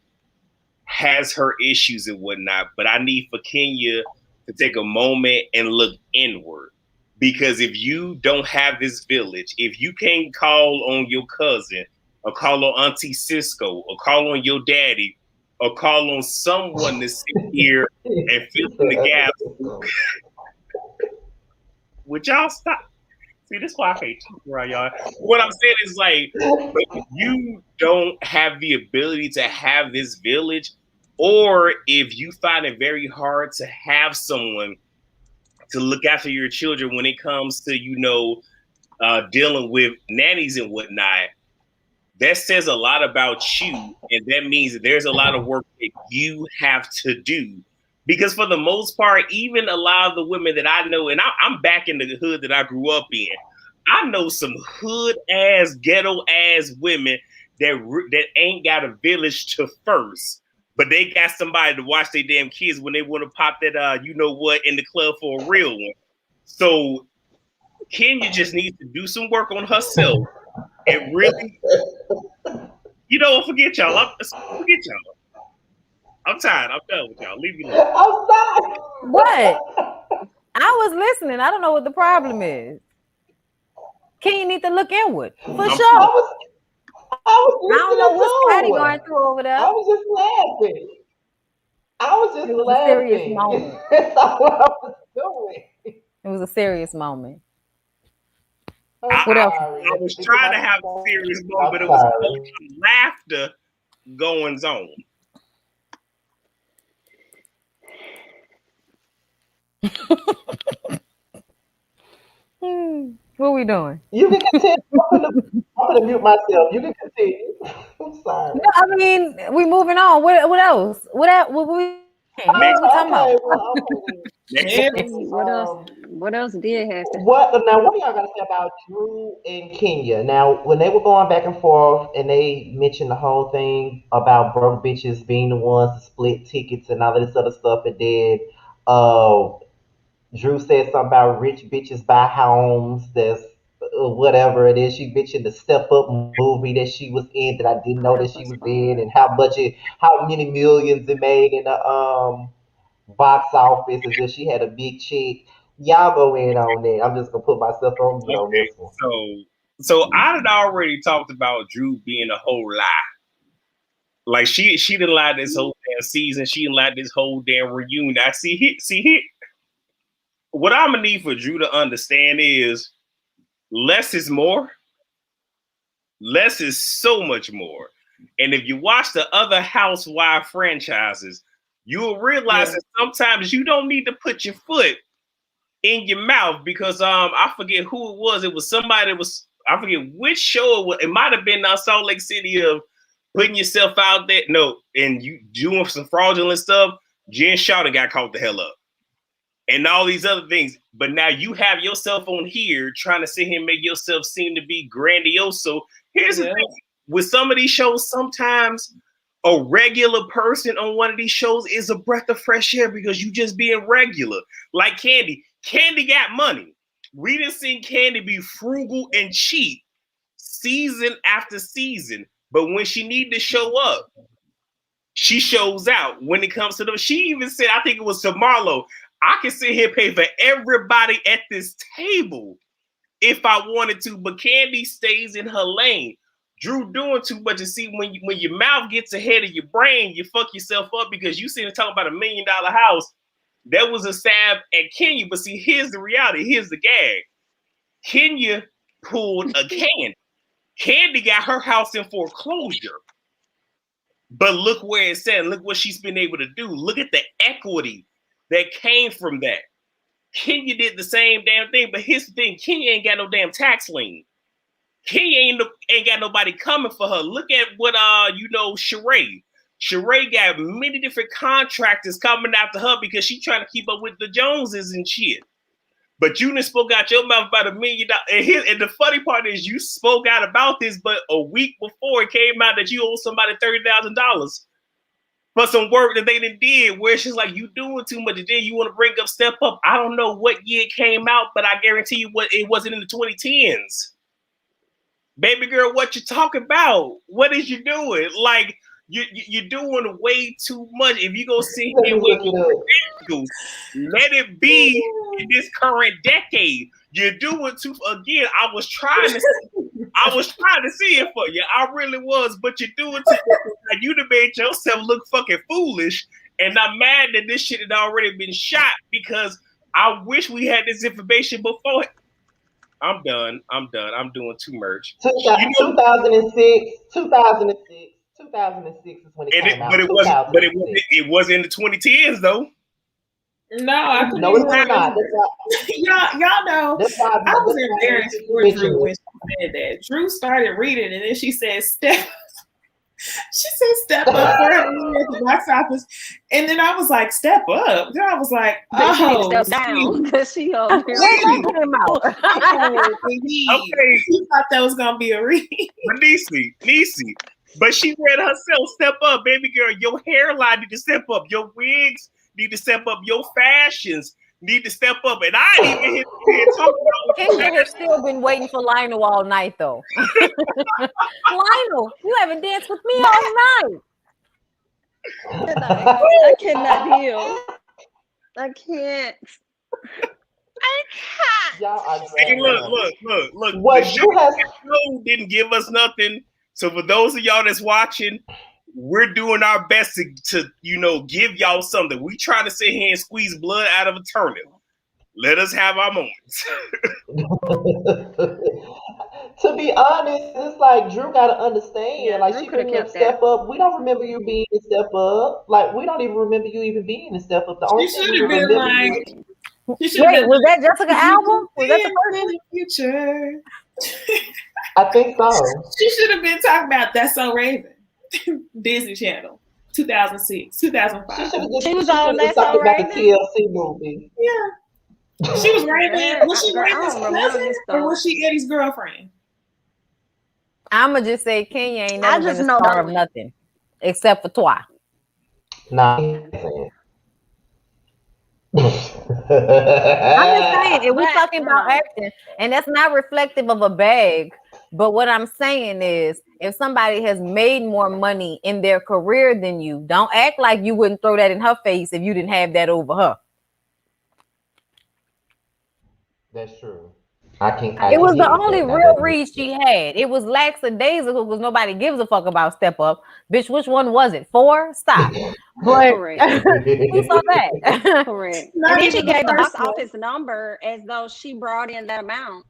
has her issues and whatnot, but I need for Kenya to take a moment and look inward. Because if you don't have this village, if you can't call on your cousin or call on Auntie Cisco or call on your daddy or call on someone to sit here and fill in the gaps, would y'all stop? See, this is why I hate you, right, y'all. What I'm saying is, like, if you don't have the ability to have this village, or if you find it very hard to have someone to look after your children when it comes to, dealing with nannies and whatnot, that says a lot about you. And that means that there's a lot of work that you have to do. Because for the most part, even a lot of the women that I know, and I'm back in the hood that I grew up in, I know some hood ass, ghetto ass women that ain't got a village to first, but they got somebody to watch their damn kids when they want to pop that, in the club for a real one. So Kenya just needs to do some work on herself and really, forget y'all. Forget y'all. I'm tired. I'm done with y'all. Leave me alone. I'm sorry. What? I was listening. I don't know what the problem is. Kenya need to look inward for I'm sure. I was I don't know listening what's Patty too. going through over there. I was just laughing. I was just It was a serious laughing. moment. That's all what I was doing. It was a serious moment. What else? I was trying to have a serious moment, but it was a whole lot of laughter goings on. What are we doing? You can continue. I'm gonna mute myself. You can continue. I'm sorry. No, I mean, we moving on. What else? What we talking about? Okay, well, okay. What else did happen? What now? What do y'all got to say about Drew and Kenya? Now, when they were going back and forth, and they mentioned the whole thing about broke bitches being the ones to split tickets and all of this other stuff, and then uh, Drew said something about rich bitches buy homes. whatever it is. She mentioned the Step Up movie that she was in that I didn't know that she was in, and how many millions it made in the box office, as if she had a big check. Y'all go in on that. I'm just gonna put myself on mute on Okay, this one. so I had already talked about Drew being a whole lie. Like she didn't lie this whole damn season. She didn't lie this whole damn reunion. I see here. What I'm gonna need for Drew to understand is less is more. Less is so much more. And if you watch the other Housewives franchises, you'll realize that sometimes you don't need to put your foot in your mouth because I forget who it was. It was somebody that was, I forget which show it was. It might have been Salt Lake City of putting yourself out there. No, and you doing some fraudulent stuff. Jen Shawty got caught the hell up. And all these other things. But now you have yourself on here trying to sit here and make yourself seem to be grandiose. So here's the thing. With some of these shows, sometimes a regular person on one of these shows is a breath of fresh air because you just being regular. Like Kandi. Kandi got money. We done seen Kandi be frugal and cheap season after season. But when she need to show up, she shows out. When it comes to them, she even said, I think it was to Marlo, I can sit here and pay for everybody at this table if I wanted to, but Kandi stays in her lane. Drew doing too much. And see, when your mouth gets ahead of your brain, you fuck yourself up because you sitting talking about $1 million house. That was a stab at Kenya. But see, here's the reality. Here's the gag. Kenya pulled a Kandi. Kandi got her house in foreclosure. But look where it's at. Look what she's been able to do. Look at the equity that came from that. Kenya did the same damn thing, but here's the thing: Kenya ain't got no damn tax lien. Kenya ain't got nobody coming for her. Look at what Sheree. Sheree got many different contractors coming after her because she trying to keep up with the Joneses and shit. But you done spoke out your mouth about $1 million. And the funny part is you spoke out about this, but a week before it came out that you owe somebody $30,000. For some work that they did, where she's like, you doing too much. And then you want to bring up Step Up. I don't know what year it came out, but I guarantee you it wasn't in the 2010s. Baby girl, what you talking about? What is you doing? Like, you're doing way too much. If you go see him with credentials, let it be in this current decade. You're doing too, again, I was trying to see it for you. I really was, but you're doing too much. Like, you done made yourself look fucking foolish. And I'm mad that this shit had already been shot because I wish we had this information before. I'm done. I'm doing too much. 2006 is when it came out. But it wasn't in the 2010s though. No, I couldn't no, even it's not. y'all know. I was embarrassed for Drew when she said that. Drew started reading and then she said step. She said step up for her at the box office. And then I was like, step up. Then I was like, oh, step down because she over here. Okay. She thought that was gonna be a read. But Niecy. But she read herself, step up, baby girl. Your hairline need to step up. Your wigs need to step up. Your fashions need to step up. And I ain't even hit the head talking about Kenya has still been waiting for Lionel all night, though. Lionel, you haven't danced with me all night. I cannot heal. I can't. Hey, look. What the show didn't give us nothing. So for those of y'all that's watching, we're doing our best to give y'all something. We try to sit here and squeeze blood out of a turnip. Let us have our moments. To be honest, it's like Drew gotta understand. Yeah, like Drew she could've couldn't kept Step Up. We don't remember you being in Step Up. Like we don't even remember you even being in Step Up. The only She thing should we have been remember like. Wait, was that Jessica album? Was that the first in the future? I think so. She should have been talking about That's So Raven, Disney Channel, 2006, 2005. She was on That's So Raven. about the TLC movie. Yeah, she was Raven. Was she Raven's cousin or was she Eddie's girlfriend? I'ma just say Kenya ain't never just been know a star that of nothing except for Twi. Nah. I'm just saying, if we're But talking about acting, and that's not reflective of a bag. But what I'm saying is, if somebody has made more money in their career than you, don't act like you wouldn't throw that in her face if you didn't have that over her. That's true. I can I I It can was mean, the get with only that. Now real that makes read sense. she had. It was lackadaisical because nobody gives a fuck about Step Up. Bitch, which one was it? 4? Stop. But correct, who saw that? correct. And Not then she even the gave the box first one. office number as though she brought in that amount.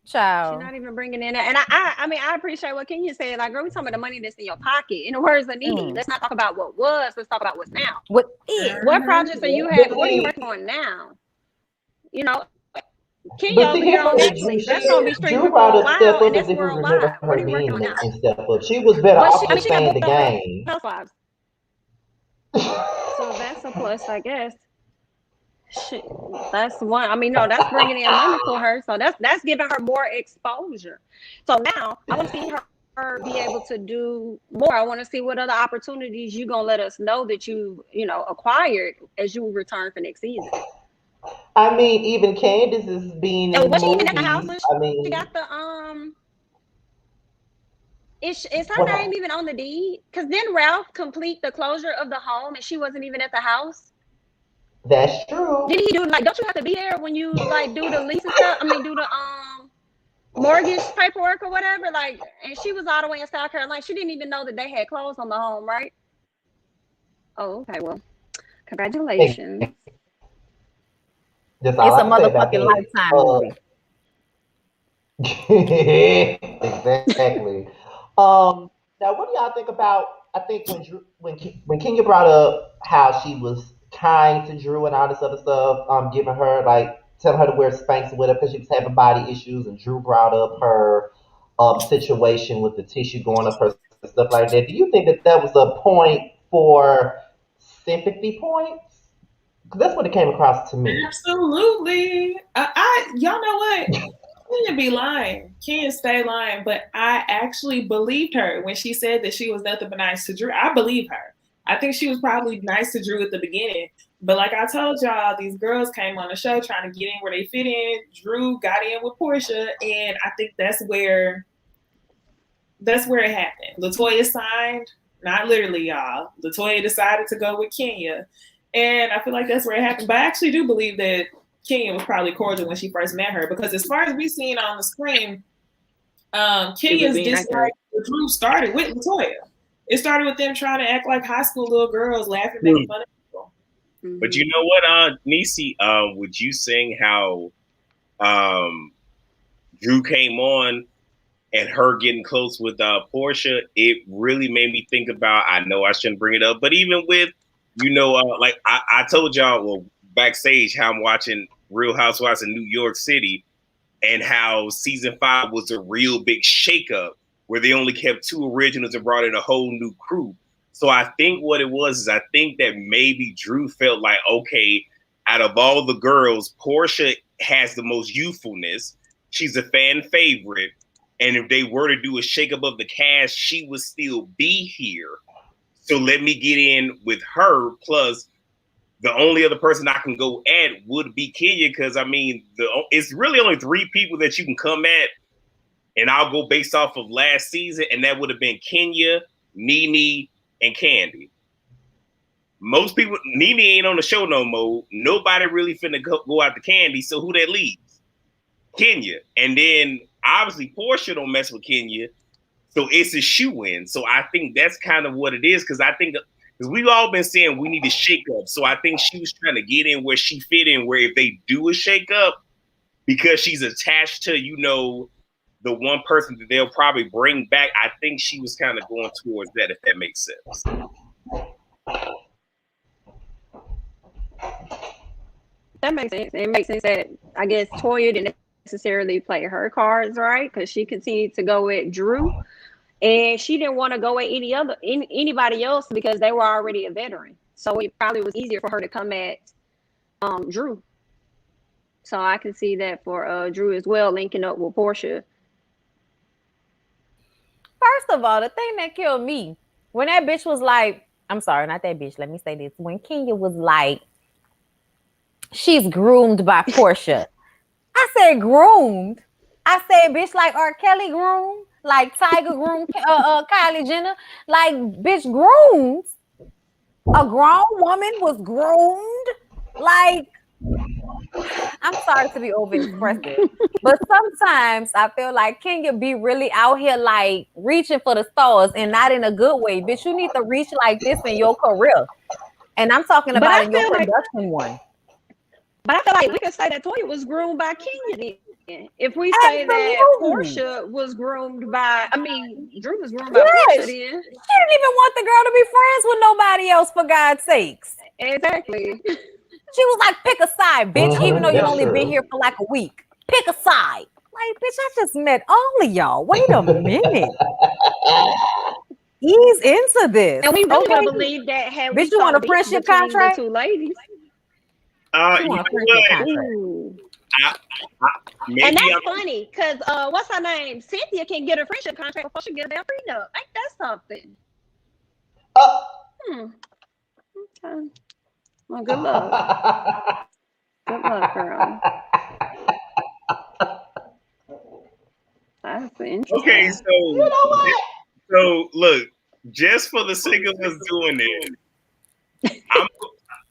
She's Child. not even bringing in that. And I mean, I appreciate what Kenya said. Like, girl, we talking about the money that's in your pocket. In the words of Nene, Mm. let's not talk about what was. Let's talk about what's now. What is? What projects are you But having? What are you see, working on now? You know, Kenya but see, over here here's on the thing, Netflix. That's gonna be Drew streaming brought for a up Step while, Up and as that's if we worldwide. remember What her are you working being on now? in Step Up. She was better But off just she got staying booked the on Real game. Housewives, so that's a plus, I guess. Shit, that's one. I mean, no, that's bringing in money for her, so that's giving her more exposure. So now I want to see her be able to do more. I want to see what other opportunities you gonna let us know that you know acquired as you return for next season. I mean, even Candace is being And in was she even at the house movies. when I she mean, got the Is her what name happened? even on the deed? Because then Ralph complete the closure of the home and she wasn't even at the house. That's true. Didn't he do like? Don't you have to be there when you like do the lease and stuff? I mean, do the mortgage paperwork or whatever. Like, and she was all the way in South Carolina. She didn't even know that they had closed on the home, right? Oh, okay. Well, congratulations. That's all It's I a can say about motherfucking that. Lifetime movie. Exactly. Now, what do y'all think about? I think when Kenya brought up how she was kind to Drew and all this other stuff, giving her like telling her to wear Spanx or whatever because she was having body issues, and Drew brought up her situation with the tissue going up her stuff like that. Do you think that that was a point for sympathy points? 'Cause that's what it came across to me. Absolutely. Y'all know what? Kenya be lying. Kenya stay lying, but I actually believed her when she said that she was nothing but nice to Drew. I believe her. I think she was probably nice to Drew at the beginning. But like I told y'all, these girls came on the show trying to get in where they fit in. Drew got in with Porsha, and I think that's where it happened. Latoya signed, not literally, y'all. Latoya decided to go with Kenya. And I feel like that's where it happened. But I actually do believe that Kenya was probably cordial when she first met her because as far as we seen on the screen, She was Kenya's being accurate. dislike for Drew started with Latoya. It started with them trying to act like high school little girls, laughing, making fun of people. But you know what, Nisi, with you saying how Drew came on and her getting close with Porsha, it really made me think about, I know I shouldn't bring it up, but even with, like I told y'all, well, backstage, how I'm watching Real Housewives in New York City and how season 5 was a real big shakeup where they only kept 2 originals and brought in a whole new crew. So I think what it was is I think that maybe Drew felt like, okay, out of all the girls, Porsha has the most youthfulness. She's a fan favorite. And if they were to do a shakeup of the cast, she would still be here. So let me get in with her. Plus, the only other person I can go at would be Kenya because, I mean, it's really only 3 people that you can come at. And I'll go based off of last season. And that would have been Kenya, Nene, and Kandi. Most people, Nene ain't on the show no more. Nobody really finna go out to Kandi. So who that leaves? Kenya. And then obviously Porsha don't mess with Kenya. So it's a shoe-in. So I think that's kind of what it is. Because I think because we've all been saying we need a shake-up. So I think she was trying to get in where she fit in, where if they do a shake-up, because she's attached to, the one person that they'll probably bring back, I think she was kind of going towards that, if that makes sense. That makes sense. It makes sense that I guess Toya didn't necessarily play her cards right because she continued to go with Drew, and she didn't want to go with anybody else because they were already a veteran. So it probably was easier for her to come at Drew. So I can see that for Drew as well, linking up with Porsha. First of all, the thing that killed me when that bitch was like, I'm sorry, not that bitch. Let me say this. When Kenya was like, she's groomed by Porsha. I said groomed. I said, bitch, like R. Kelly groomed, like Tiger groomed, Kylie Jenner, like bitch groomed. A grown woman was groomed. Like, I'm sorry to be over expressive, but sometimes I feel like Kenya be really out here like reaching for the stars and not in a good way. Bitch, you need to reach like this in your career. And I'm talking But about I in your feel like, production one. but I feel like we could say that Toya was groomed by Kenya then. If we say that Absolutely. Porsha was groomed by, I mean, Drew was groomed by Yes. Porsha then. She didn't even want the girl to be friends with nobody else, for God's sakes. Exactly. She was like, pick a side, bitch, even though you That's only true. been here for like a week. Pick a side. Like, bitch, I just met all of y'all. Wait a minute. Ease into this. And we really Okay? would believe that had Bitch, we you saw want a beef friendship between contract? the two ladies. You You want know a friendship what? contract? Ooh. Maybe And that's I'm funny because what's her name? Cynthia can get a friendship contract before she get a damn prenup. Ain't that something? Okay. Well, good luck. Good luck, girl. That's interesting. okay. So You know what? So look, just for the sake of us doing this,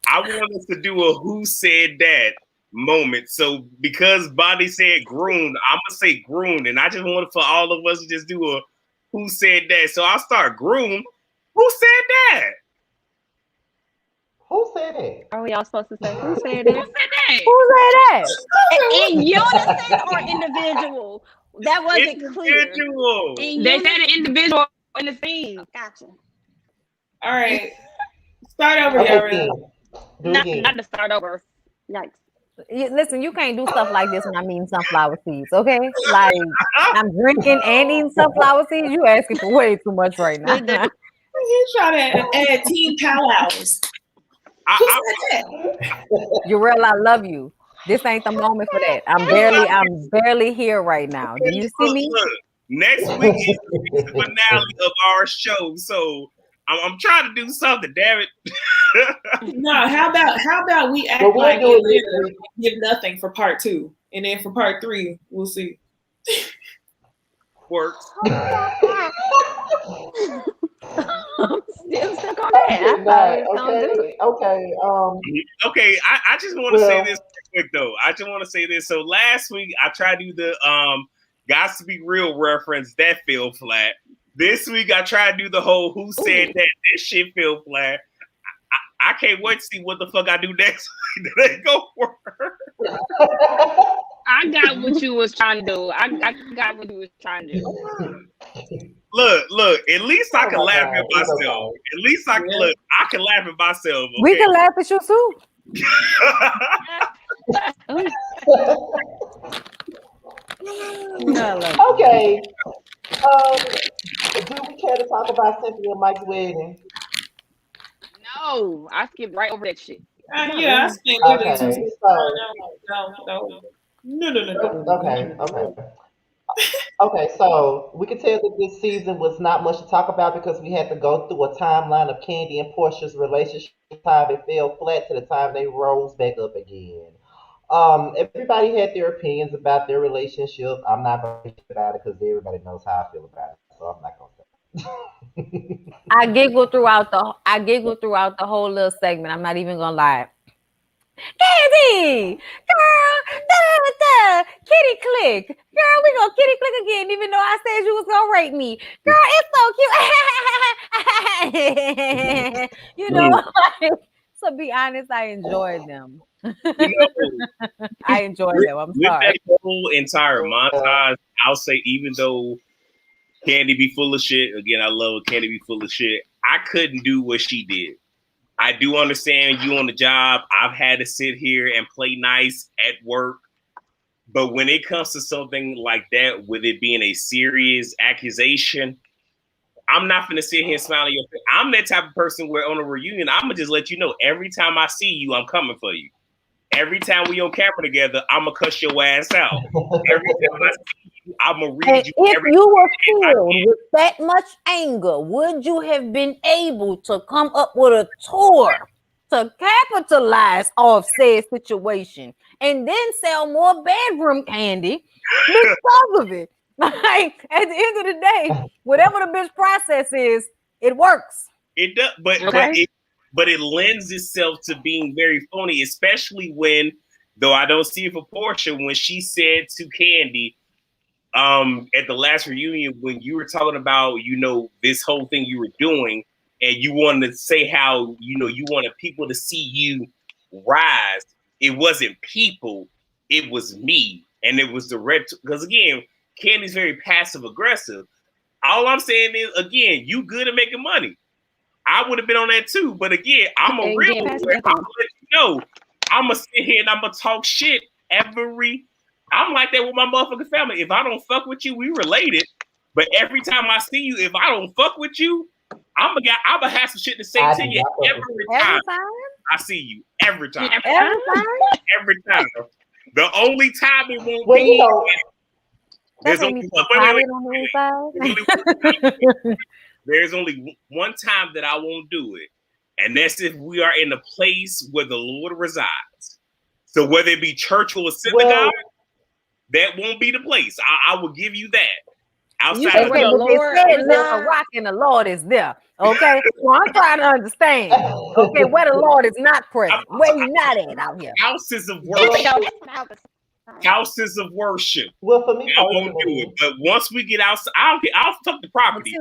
I want us to do a who said that moment. So because Bobby said groomed, I'm gonna say groomed, and I just want for all of us to just do a who said that. So I'll start groomed. Who said that? Who said it? Are we all supposed to say who said it? Who said that? In unison or individual? That wasn't clear. Individual. They said an individual in the scene. Gotcha. All right. Start over, Okay, y'all. Ken. Do it again. Not to start over. Yikes. Listen, you can't do stuff like this when I'm eating sunflower seeds, okay? Like, I'm drinking and eating sunflower seeds. You asking for way too much right now. You try to add team powwows. Who said that? You real, I love you. This ain't the moment for that. I'm barely here right now. Do you see me? Look, next week is the finale of our show, so I'm trying to do something. Damn it! No, how about we act But we'll like do it it next later, week. give nothing for part 2, and then for part 3, we'll see. Works. Still stuck on that. I thought we was gonna do it. Okay. Okay, I just want to say this quick though. I just want to say this. So last week I tried to do the "Got to Be Real" reference that fell flat. This week I tried to do the whole "Who said that?" This shit fell flat. I can't wait to see what the fuck I do next week. They go for her. I got what you was trying to do. I got what you was trying to do. Look. At least I can Oh my laugh God, at it's myself. At least I can look. I can laugh at myself. Okay? We can laugh at you too. Okay. Do we care to talk about Cynthia and Mike's wedding? No, I skipped right over that shit. Yeah, I spent literally 2 Okay. seconds. No. Okay, so we can tell that this season was not much to talk about because we had to go through a timeline of Kandi and Portia's relationship, time it fell flat to the time they rose back up again. Everybody had their opinions about their relationship. I'm not going to talk about it because everybody knows how I feel about it, so I'm not going to. I giggled throughout the whole little segment. I'm not even gonna lie. Kandi, girl, kitty click, girl. We gonna kitty click again, even though I said you was gonna rate me, girl. It's so cute. You know, to be honest, I enjoyed them. I enjoyed them. I'm with sorry. that whole entire montage, I'll say even though Kandi be full of shit, again, I love Kandi be full of shit. I couldn't do what she did. I do understand you on the job. I've had to sit here and play nice at work. But when it comes to something like that, with it being a serious accusation, I'm not going to sit here and smile in your face. I'm that type of person where on a reunion, I'm going to just let you know every time I see you, I'm coming for you. Every time we on camera together, I'm going to cuss your ass out. Every time I see you, I'm going to read you. If you were filled with that much anger, would you have been able to come up with a tour to capitalize off said situation and then sell more bedroom candy because of it. Like at the end of the day, whatever the bitch process is, it works. It does, but it lends itself to being very phony, especially when, though I don't see it for Porsha, when she said to Kandi, at the last reunion, when you were talking about, this whole thing you were doing, and you wanted to say how, you wanted people to see you rise. It wasn't people, it was me. And it was direct, because again, Kandi's very passive aggressive. All I'm saying is, again, you good at making money. I would have been on that too. But again, I'm a real one. I'm gonna let you know. I'm gonna sit here and I'm gonna talk shit I'm like that with my motherfucking family. If I don't fuck with you, we related. But every time I see you, if I don't fuck with you, I'm gonna have some shit to say to you every time I see you. Every time. Every time. The only time it won't be. There's only one time that I won't do it, and that's if we are in a place where the Lord resides. So whether it be church or a synagogue, that won't be the place. I will give you that. Outside of the Lord, a rock and the Lord is there. Okay, so I'm trying to understand. Okay, where the Lord is not present, where you not at out here. Houses of worship. Houses of worship. Well, for me, I won't do it. But once we get outside, I'll fuck the property.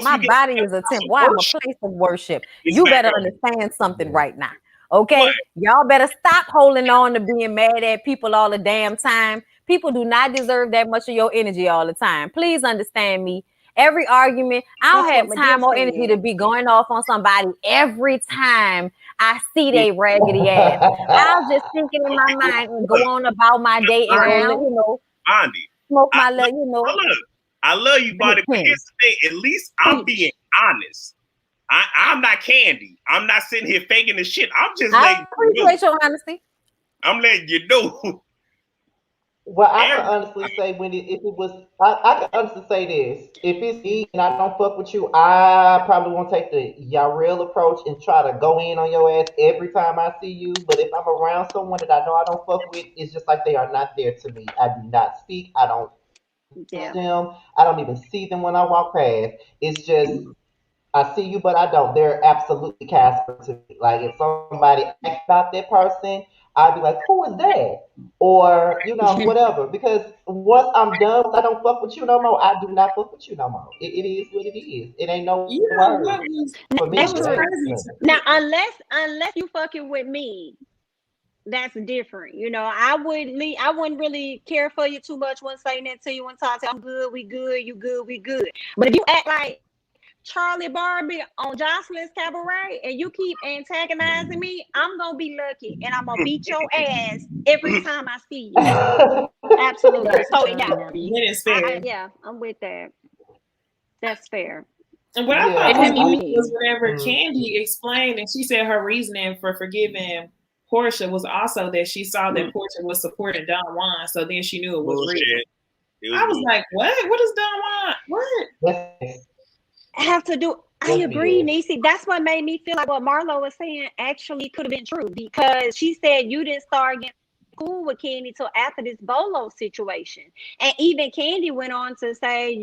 My body is a temple. I'm a place of worship. You better understand something right now. Okay, y'all better stop holding on to being mad at people all the damn time. People do not deserve that much of your energy all the time. Please understand me. Every argument, I don't have time or energy to be going off on somebody every time I see they raggedy ass. I was just thinking in my mind and go on about my day and go, Kandi, smoke my leg, I love you, buddy. But here's the thing, at least I'm being honest. I'm not Kandi. I'm not sitting here faking the shit. I'm just I appreciate your honesty. I'm letting you know. Well, I can honestly say I can honestly say this. If it's me and I don't fuck with you, I probably won't take the y'all real approach and try to go in on your ass every time I see you. But if I'm around someone that I know I don't fuck with, it's just like they are not there to me. I do not speak. I don't them. I don't even see them when I walk past. It's just I see you, but I don't. They're absolutely Casper to me. Like if somebody asks about that person, I'd be like, "Who is that?" Or whatever. Because once I'm done, I don't fuck with you no more. I do not fuck with you no more. It is what it is. It ain't no word for me. That's true. Now, unless you fucking with me, that's different. I wouldn't really care for you too much. Wouldn't say that to you. Wouldn't talk to you. I'm good. We good. You good. We good. But if you act like Charlie Barbie on Jocelyn's Cabaret and you keep antagonizing me, I'm gonna be lucky and I'm gonna beat your ass every time I see you. Absolutely. So I'm with that. That's fair. And what I thought was whenever Kandi explained, and she said her reasoning for forgiving Porsha was also that she saw that Porsha was supporting Don Juan, so then she knew it was real. I was like, what? What is Don Juan? What? Have to do. I agree, Niecy. That's what made me feel like what Marlo was saying actually could have been true, because she said you didn't start getting cool with Kandi till after this Bolo situation, and even Kandi went on to say,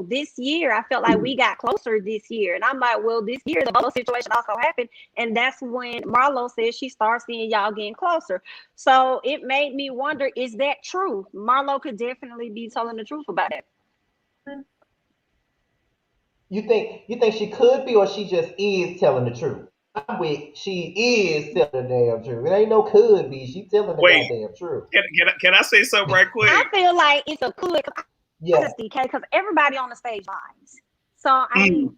this year I felt like we got closer this year, and I'm like, well, this year the Bolo situation also happened, and that's when Marlo said she started seeing y'all getting closer. So it made me wonder, is that true? Marlo could definitely be telling the truth about it. You think she could be, or she just is telling the truth? She is telling the damn truth. It ain't no could be. She telling the goddamn truth. Can I say something right quick? I feel like it's a could. Honesty, because everybody on the stage lies. So I mean,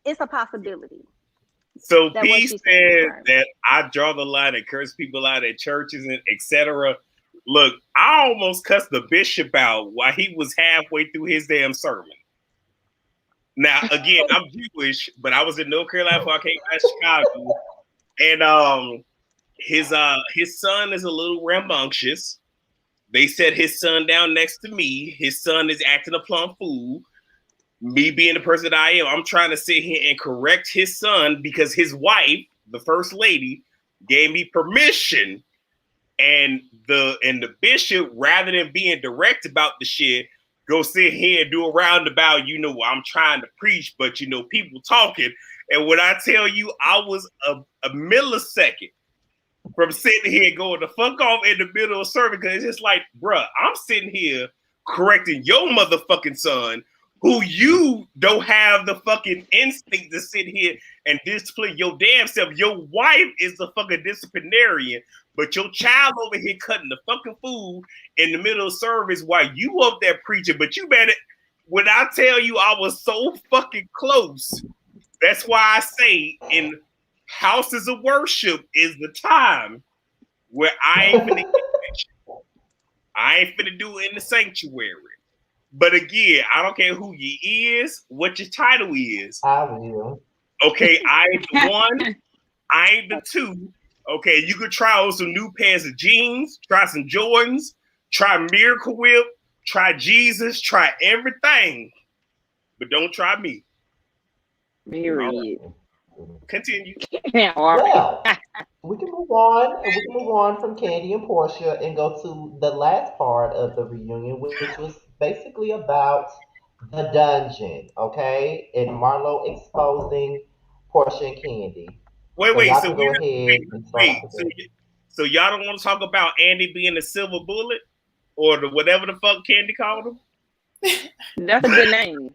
it's a possibility. So P said that I draw the line and curse people out at churches and etc. Look, I almost cussed the bishop out while he was halfway through his damn sermon. Now, again, I'm Jewish, but I was in North Carolina before I came out of Chicago. And his son is a little rambunctious. They set his son down next to me. His son is acting a plumb fool. Me being the person that I am, I'm trying to sit here and correct his son because his wife the first lady, gave me permission, and the bishop, rather than being direct about the shit, go sit here and do a roundabout. I'm trying to preach, but people talking. And when I tell you, I was a millisecond from sitting here going the fuck off in the middle of service, because it's just like, bruh, I'm sitting here correcting your motherfucking son, who you don't have the fucking instinct to sit here and discipline your damn self. Your wife is the fucking disciplinarian, but your child over here cutting the fucking food in the middle of service while you up there preaching. But you better, when I tell you I was so fucking close, that's why I say in houses of worship is the time where I ain't finna do it in the sanctuary. But again, I don't care who you is, what your title is. I will. Okay, I ain't the one, I ain't the two. Okay, you could try on some new pairs of jeans, try some Jordans, try Miracle Whip, try Jesus, try everything, but don't try me. Period. Continue. Well, we can move on. We can move on from Kandi and Porsha and go to the last part of the reunion, which was basically about the dungeon, okay? And Marlo exposing Porsha and Kandi. So Wait. y'all So can go ahead and start off with it. So y'all don't want to talk about Andy being the silver bullet or the whatever the fuck Kandi called him? That's a good name.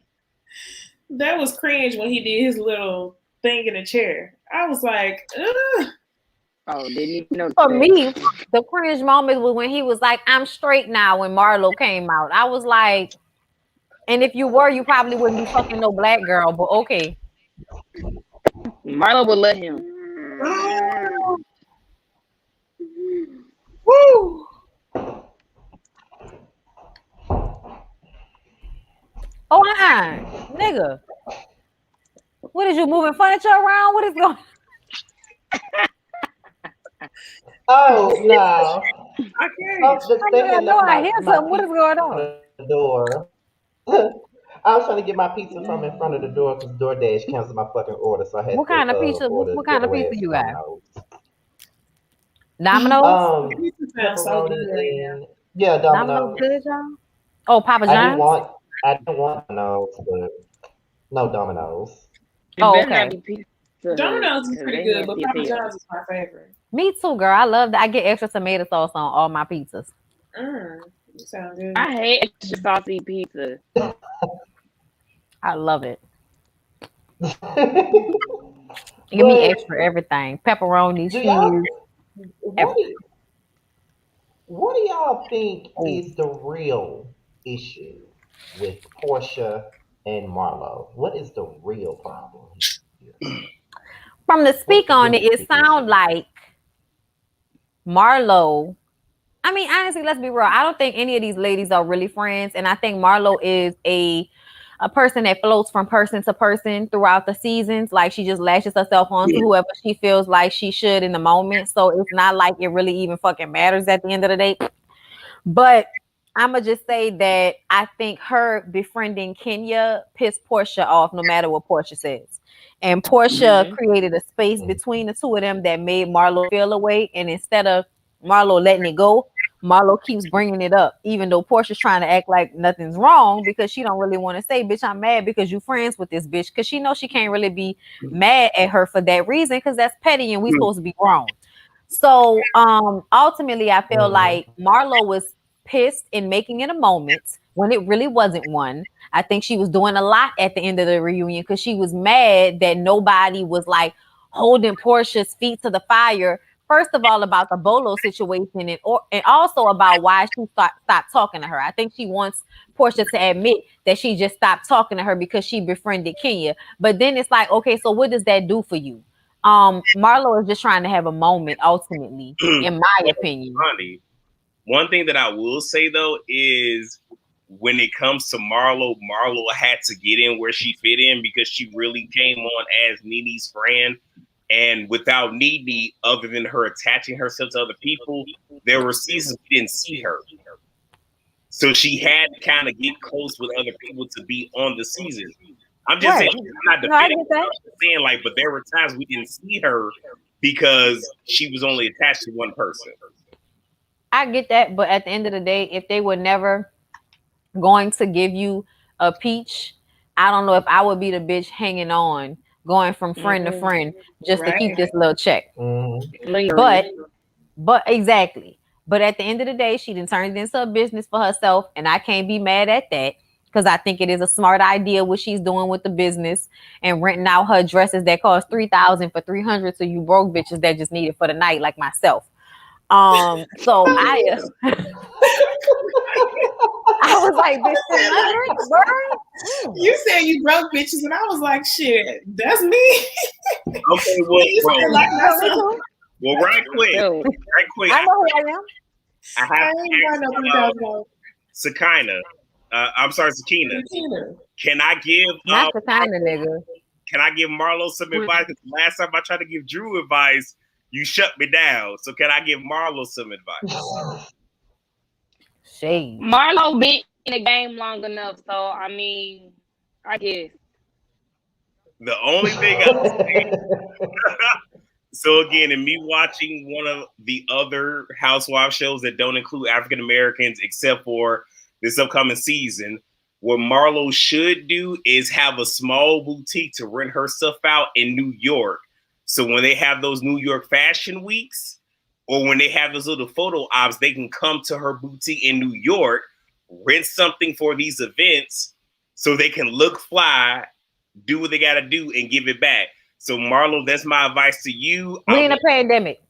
That was cringe when he did his little thing in the chair. I was like, ugh. Oh, didn't even know. For me, the cringe moment was when he was like, "I'm straight now," when Marlo came out. I was like, and if you were, you probably wouldn't be fucking no black girl, but okay. Marlo would let him. Woo! Oh, nigga. What is you moving furniture around? What is going? Oh no! I can't. Oh, the I know I hear something. What is going on? The door. I was trying to get my pizza from in front of the door because DoorDash canceled my fucking order, so I had What to kind of pizza? order What kind of DoorDash pizza you got? Domino's. Domino's. Pizza sounds so good right now. And yeah, Domino's good, y'all. Oh, Papa John's. I didn't want Domino's, but no Domino's. Oh, okay. Domino's is pretty good, but Papa John's is my favorite. Me too, girl. I love that. I get extra tomato sauce on all my pizzas. You sound good. I hate extra saucy pizza. I love it. Give me extra everything. Pepperoni, cheese. What do y'all think is the real issue with Porsha and Marlo? What is the real problem here? From the speak on it, it sounds like Marlo. I mean, honestly, let's be real. I don't think any of these ladies are really friends, and I think Marlo is a person that floats from person to person throughout the seasons. Like she just lashes herself on to whoever she feels like she should in the moment. So it's not like it really even fucking matters at the end of the day. But I'ma just say that I think her befriending Kenya pissed Porsha off no matter what Porsha says. And Porsha created a space between the two of them that made Marlo feel away. And instead of Marlo letting it go, Marlo keeps bringing it up, even though Portia's trying to act like nothing's wrong because she don't really want to say, bitch, I'm mad because you friends with this bitch, because she knows she can't really be mad at her for that reason because that's petty and we supposed to be grown. So ultimately, I feel like Marlo was pissed in making it a moment when it really wasn't one. I think she was doing a lot at the end of the reunion because she was mad that nobody was like holding Portia's feet to the fire. First of all, about the Bolo situation and also about why she stopped talking to her. I think she wants Porsha to admit that she just stopped talking to her because she befriended Kenya. But then it's like, okay, so what does that do for you? Marlo is just trying to have a moment, ultimately, in my opinion. One thing that I will say though is when it comes to Marlo had to get in where she fit in because she really came on as Nene's friend. And without Nene, other than her attaching herself to other people, there were seasons we didn't see her. So she had to kind of get close with other people to be on the season. I'm just saying, Right. I'm not No, I defending get her. that. I'm just saying, like, but there were times we didn't see her because she was only attached to one person. I get that, but at the end of the day, if they were never going to give you a peach, I don't know if I would be the bitch hanging on, going from friend to friend just to keep Right. this little check. Mm-hmm. But exactly. But at the end of the day, she didn't turn it into a business for herself, and I can't be mad at that because I think it is a smart idea what she's doing with the business and renting out her dresses that cost 3,000 for 300 to you broke bitches that just need it for the night, like myself. So I was like, bitch, 300, girl. You said you broke bitches, and I was like, shit, that's me. Okay, You still like my son. well, right quick. I know who I am. I I have ain't got no $3,000. Shekinah. I'm sorry, Shekinah. Can I give Not the kind of nigga. Can I give Marlo some advice? Because last time I tried to give Drew advice, you shut me down. So can I give Marlo some advice? Shade. Marlo been in the game long enough, so I mean, I guess. The only thing I say, so again, in me watching one of the other Housewives shows that don't include African Americans, except for this upcoming season, what Marlo should do is have a small boutique to rent her stuff out in New York. So when they have those New York fashion weeks, or when they have those little photo ops, they can come to her boutique in New York, rent something for these events so they can look fly, do what they got to do, and give it back. So Marlo, that's my advice to you. We in a pandemic.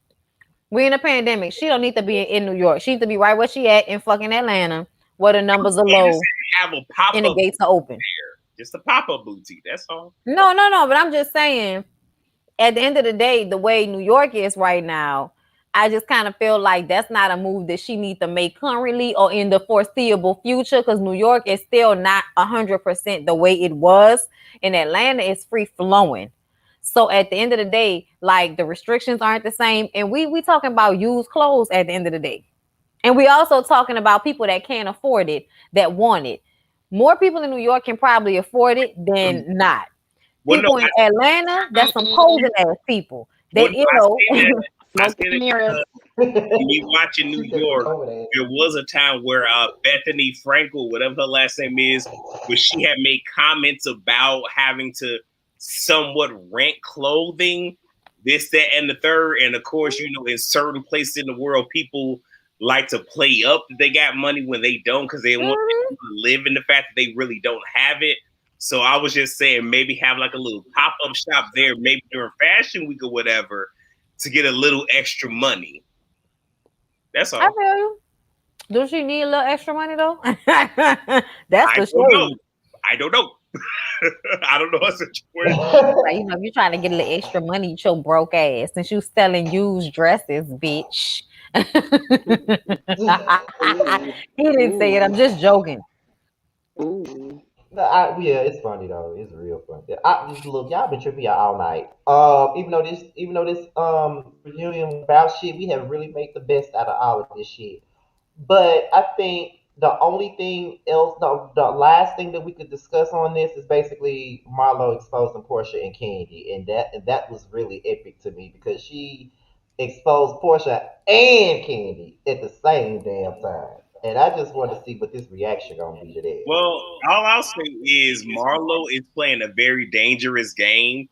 We in a pandemic. She don't need to be in New York. She needs to be right where she at in fucking Atlanta, where the numbers are low have a pop-up and the gates are open. There. Just a pop-up boutique. That's all. No. But I'm just saying, at the end of the day, the way New York is right now, I just kind of feel like that's not a move that she needs to make currently or in the foreseeable future, because New York is still not 100% the way it was. In Atlanta, it's free flowing. So at the end of the day, like, the restrictions aren't the same. And we talking about used clothes at the end of the day. And we also talking about people that can't afford it, that want it. More people in New York can probably afford it than not. People in Atlanta, that's some posing ass people. They, I say that when you watching New York, there was a time where Bethany Frankel, whatever her last name is, where she had made comments about having to somewhat rent clothing, this, that, and the third. And of course, in certain places in the world, people like to play up that they got money when they don't, because they want to live in the fact that they really don't have it. So I was just saying, maybe have like a little pop-up shop there, maybe during Fashion Week or whatever, to get a little extra money. That's all. I feel you. Do she need a little extra money though? That's the shade. I don't know. I don't know what situation. Like, if you're trying to get a little extra money, with your broke ass, since you selling used dresses, bitch. He didn't say it. I'm just joking. Ooh. Yeah, it's funny though. It's real funny. I just look, y'all been tripping y'all all night. Even though this reunion about shit, we have really made the best out of all of this shit. But I think the only thing else, the last thing that we could discuss on this is basically Marlo exposing Porsha and Kandi, and that was really epic to me because she exposed Porsha and Kandi at the same damn time. And I just want to see what this reaction gonna be to that. Well, all I'll say is Marlo is playing a very dangerous game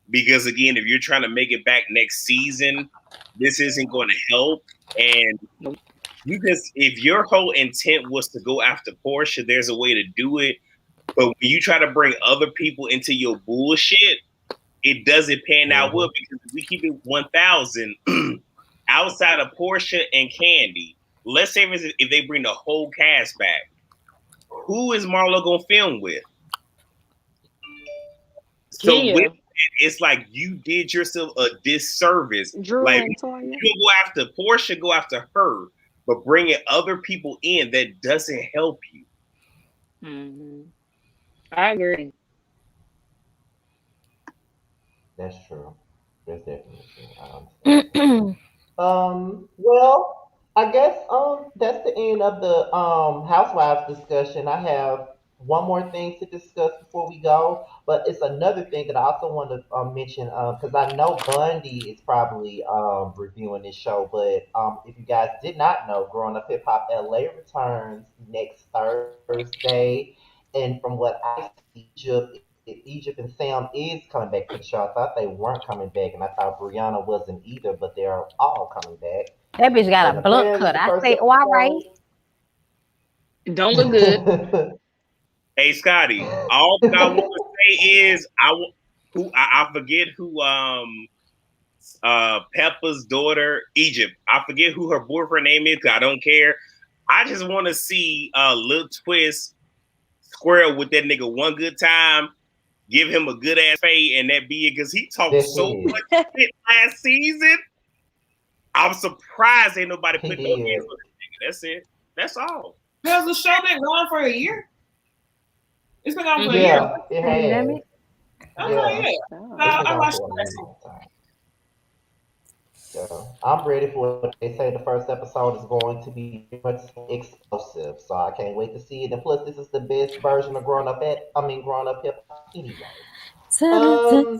because, again, if you're trying to make it back next season, this isn't going to help. And if your whole intent was to go after Porsha, there's a way to do it. But when you try to bring other people into your bullshit, it doesn't pan out well, because if we keep it 1,000 outside of Porsha and Kandi, let's say if they bring the whole cast back, who is Marlo gonna film with? So it's like you did yourself a disservice. Drew like, and Toya. you go after Porsha, go after her, but bringing other people in, that doesn't help you. Mm-hmm. I agree. That's true. That's definitely true. Well, I guess that's the end of the Housewives discussion. I have one more thing to discuss before we go, but it's another thing that I also want to mention because I know Bundy is probably reviewing this show. But if you guys did not know, Growing Up Hip Hop LA returns next Thursday, and from what I see, Egypt and Sam is coming back to the show. I thought they weren't coming back, and I thought Brianna wasn't either, but they're all coming back. That bitch got And a blunt apparently, cut. the I first say, oh, all right. episode. Don't look good. Hey Scotty, all that I want to say is I forget who Peppa's daughter Egypt. I forget who her boyfriend name is. 'Cause I don't care. I just want to see Lil Twist square with that nigga one good time, give him a good ass fade, and that be it. Because he talked That's so it. much shit last season. I'm surprised ain't nobody He put no hands did. on this nigga. That's it. That's all. Has the show been going for a year? It's been going for a Mhm. year. Yeah, it Pandemic. has. Oh Yeah, yeah. Oh. it's been I going watched for a the long time. Yeah, I'm ready for it. They say the first episode is going to be very much explosive, so I can't wait to see it. And plus, this is the best version of Growing Up Hip Hop anyway. Um,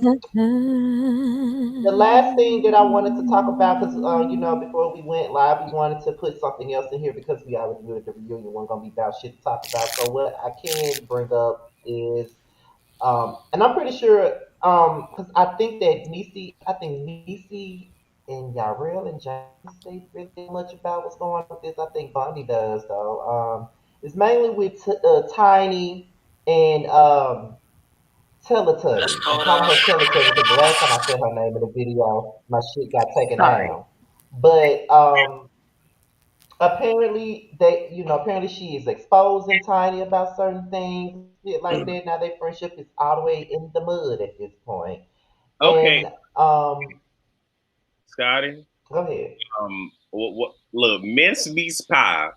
the last thing that I wanted to talk about, because before we went live, we wanted to put something else in here because we already knew that the reunion wasn't gonna be about shit to talk about. So what I can bring up is, and I'm pretty sure, because I think Nisi and Yarel and James, they really think much about what's going on with this. I think Bondi does though. It's mainly with Tiny and Teletubby. I'm calling her Teletubby because the last time I said her name in the video, my shit got taken Sorry. down. But apparently she is exposing Tiny about certain things, shit like that. Now their friendship is all the way in the mud at this point. Okay, And Scotty. go ahead. Look, mince meats pie.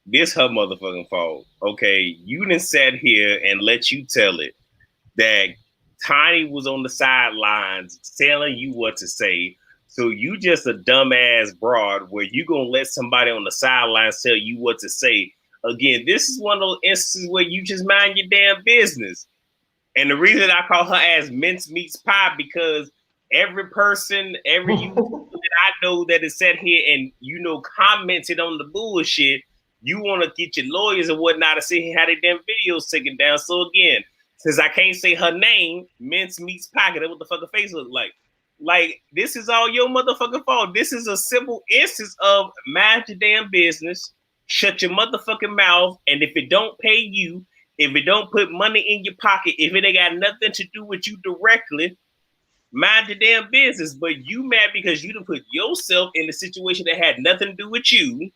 This her motherfucking fault. Okay, you done sat here and let you tell it that Tiny was on the sidelines telling you what to say. So you just a dumbass broad where you gonna let somebody on the sidelines tell you what to say. Again, this is one of those instances where you just mind your damn business. And the reason I call her as mince meats pie because every person, every you that I know that is sat here and commented on the bullshit, you want to get your lawyers and whatnot to see how they damn videos taken down. So again, since I can't say her name, mince meats pie, that's what the fucking face look like. Like this is all your motherfucking fault. This is a simple instance of mind your damn business, shut your motherfucking mouth, and if it don't pay you, if it don't put money in your pocket, if it ain't got nothing to do with you directly, mind your damn business. But you mad because you done put yourself in a situation that had nothing to do with you,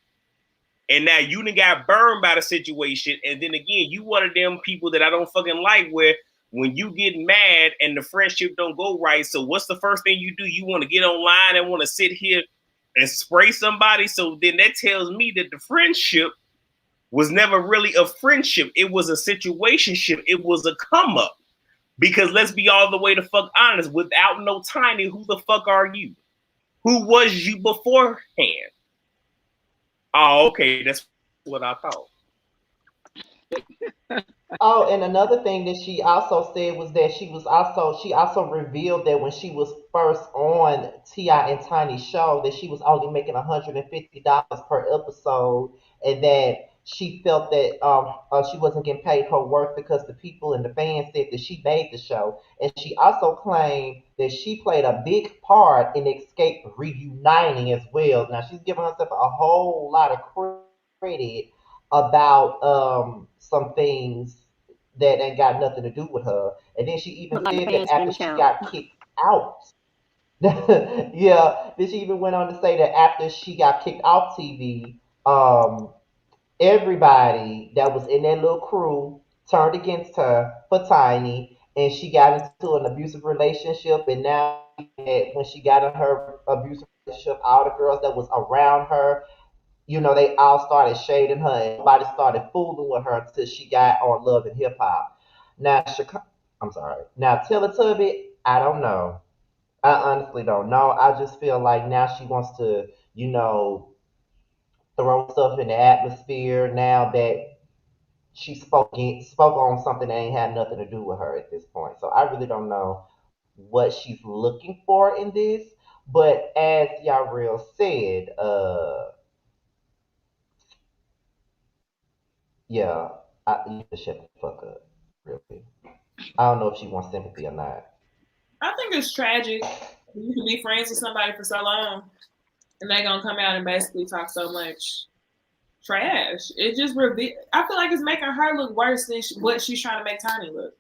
and now you done got burned by the situation. And then again, you one of them people that I don't fucking like where when you get mad and the friendship don't go right, so what's the first thing you do? You want to get online and want to sit here and spray somebody. So then that tells me that the friendship was never really a friendship. It was a situationship. It was a come up. Because let's be all the way the fuck honest. Without no Tiny, who the fuck are you? Who was you beforehand? Oh, okay. That's what I thought. Oh, and another thing that she also said was that she also revealed that when she was first on Ti and Tiny's show that she was only making $150 per episode, and that she felt that she wasn't getting paid her worth because the people and the fans said that she made the show, and she also claimed that she played a big part in Escape reuniting as well. Now she's giving herself a whole lot of credit about some things that ain't got nothing to do with her. And then she even Like the said that fans after didn't she count. got kicked out. Yeah, then she even went on to say that after she got kicked off TV, everybody that was in that little crew turned against her for Tiny, and she got into an abusive relationship. And now, when she got in her abusive relationship, all the girls that was around her, they all started shading her, and nobody started fooling with her until she got on Love and Hip Hop. Now, I'm sorry. Now, Teletubby, I don't know. I honestly don't know. I just feel like now she wants to, you know, throw stuff in the atmosphere now that she spoke on something that ain't had nothing to do with her at this point. So I really don't know what she's looking for in this. But as y'all real said, yeah, you just shut the fuck up, really. I don't know if she wants sympathy or not. I think it's tragic. You can be friends with somebody for so long, and they gonna come out and basically talk so much trash. It just I feel like it's making her look worse than what she's trying to make Tiny look.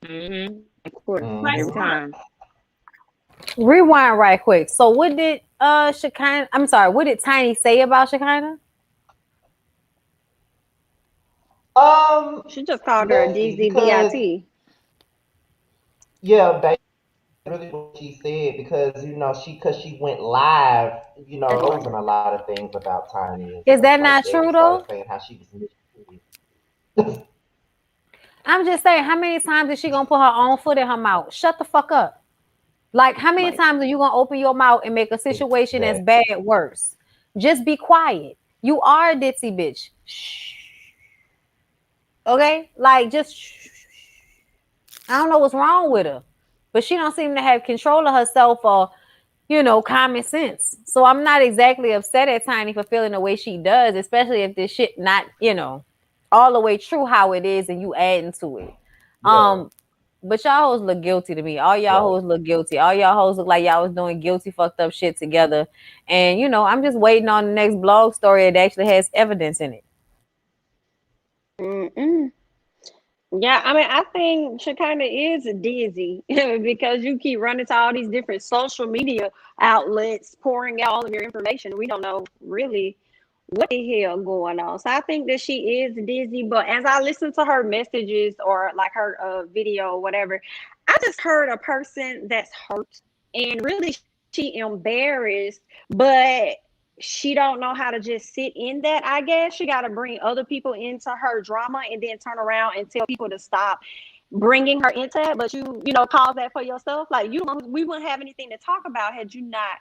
Mm-hmm. Of course, Like, every time. Rewind right quick. So what did Shekinah? I'm sorry. What did Tiny say about Shekinah? She just called her a Let's see, because DZBIT. yeah, that's really what she said because because she went live, exposing a lot of things about Tiny and Is stuff that like not that, true and started though? saying how she was mistreated. I'm just saying, how many times is she gonna put her own foot in her mouth? Shut the fuck up. Like, how many times are you gonna open your mouth and make a situation as bad worse? Just be quiet. You are a ditzy bitch. Shh. Okay? Like, just shh. I don't know what's wrong with her, but she don't seem to have control of herself or, common sense. So I'm not exactly upset at Tiny for feeling the way she does, especially if this shit not, all the way true how it is and you adding to it. Yeah. But y'all hoes look guilty to me. All y'all Right. hoes look guilty. All y'all hoes look like y'all was doing guilty, fucked up shit together. And I'm just waiting on the next blog story that actually has evidence in it. Mm-mm. Yeah, I mean, I think Shekinah is dizzy because you keep running to all these different social media outlets, pouring out all of your information. We don't know really what the hell going on. So I think that she is dizzy. But as I listen to her messages or like her video or whatever, I just heard a person that's hurt and really she embarrassed, but she don't know how to just sit in that. I guess she got to bring other people into her drama and then turn around and tell people to stop bringing her into that. But you cause that for yourself. Like we wouldn't have anything to talk about had you not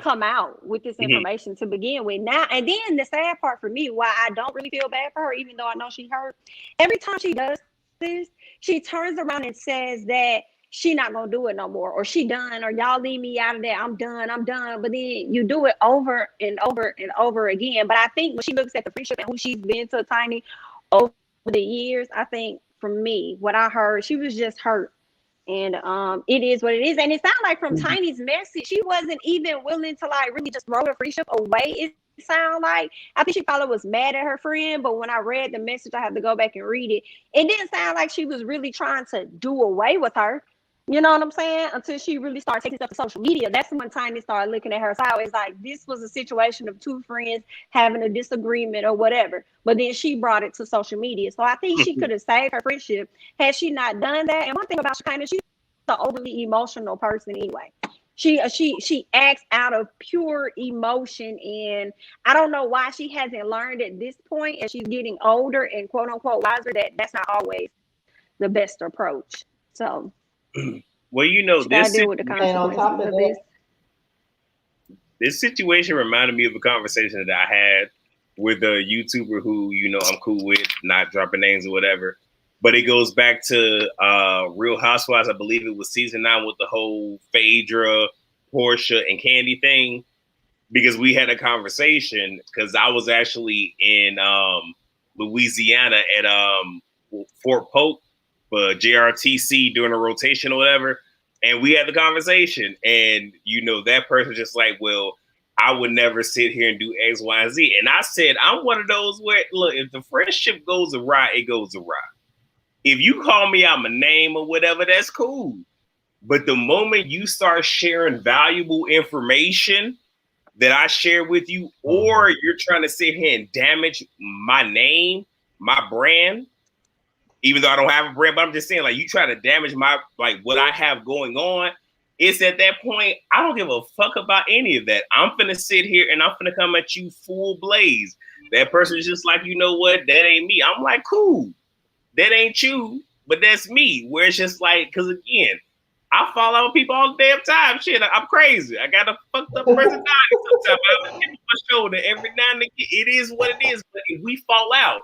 come out with this Mhm. information to begin with. Now and then the sad part for me, why I don't really feel bad for her, even though I know she hurt. Every time she does this, she turns around and says that she not gonna do it no more, or she done, or y'all leave me out of that. I'm done. But then you do it over and over and over again. But I think when she looks at the friendship and who she's been to Tiny over the years, I think for me, what I heard, she was just hurt. And it is what it is. And it sounded like from Tiny's message, she wasn't even willing to like really just throw her friendship away. It sounded like I think she probably was mad at her friend, but when I read the message, I have to go back and read it. It didn't sound like she was really trying to do away with her. You know what I'm saying? Until she really started taking stuff to social media. That's when Tiny started looking at her. So it's like this was a situation of two friends having a disagreement or whatever. But then she brought it to social media. So I think she could have saved her friendship had she not done that. And one thing about Shekinah, she's an overly emotional person anyway. She acts out of pure emotion, and I don't know why she hasn't learned at this point as she's getting older and quote unquote wiser that that's not always the best approach. So Well, she gotta deal with the And on top consequences of of that, this. this situation reminded me of a conversation that I had with a YouTuber who, I'm cool with, not dropping names or whatever. But it goes back to Real Housewives. I believe it was season 9 with the whole Phaedra, Porsha, and Kandi thing. Because we had a conversation because I was actually in Louisiana at Fort Polk for JRTC during a rotation or whatever. And we had the conversation. And, that person just like, well, I would never sit here and do X, Y, and Z. And I said, I'm one of those where, look, if the friendship goes awry, it goes awry. If you call me out my name or whatever, that's cool. But the moment you start sharing valuable information that I share with you, or you're trying to sit here and damage my name, my brand, even though I don't have a brand, but I'm just saying, like, you try to damage my, like, what I have going on, it's at that point, I don't give a fuck about any of that. I'm finna sit here and I'm finna come at you full blaze. That person's just like, you know what? That ain't me. I'm like, cool. That ain't you, but that's me. Where it's just like, because again, I fall out with people all the damn time. Shit, I'm crazy. I got a fucked up personality sometimes. I have a chip on my shoulder every now and again. It is what it is. But if we fall out,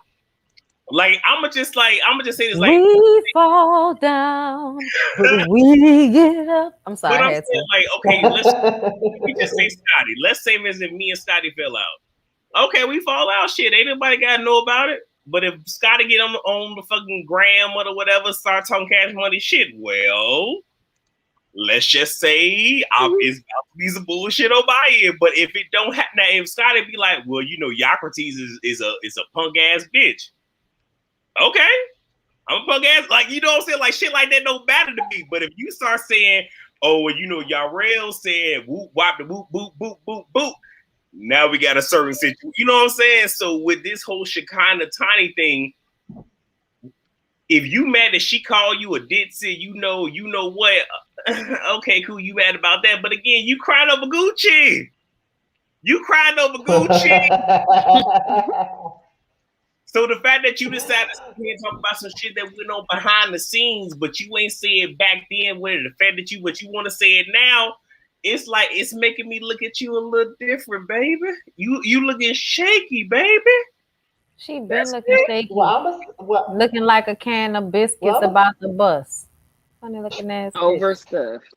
Like I'ma just say this. Like we fall down, but we get up. I'm sorry, but I I'm had saying to. like, okay, let me just say Scotty. Let's say as if me and Scotty fell out. Okay, we fall out. Shit, ain't nobody gotta know about it. But if Scotty get on the fucking gram or whatever, start talking cash money shit, well, let's just say it's about to be some bullshit on my end. But if it don't happen, now if Scotty be like, well, you know, Yocrates is a punk ass bitch. Okay, I'm a punk ass, like, you know what I'm saying? Like shit like that don't matter to me. But if you start saying, oh, well, you know, Yarrell said whoop wop the boop boop boop boop boop. Now we got a certain situation. You know what I'm saying? So with this whole Shekinah Tiny thing, if you mad that she called you a ditzy, you know what? Okay, cool. You mad about that, but again, you cried over Gucci. You cried over Gucci. So the fact that you decided to sit here and talk about some shit that went on behind the scenes, but you ain't say it back then, where the fact that you want to say it now, it's like it's making me look at you a little different, baby. You looking shaky, baby. She been That's looking it. shaky, well, looking like a can of biscuits well, about to bust. Funny looking ass bitch. Overstuffed.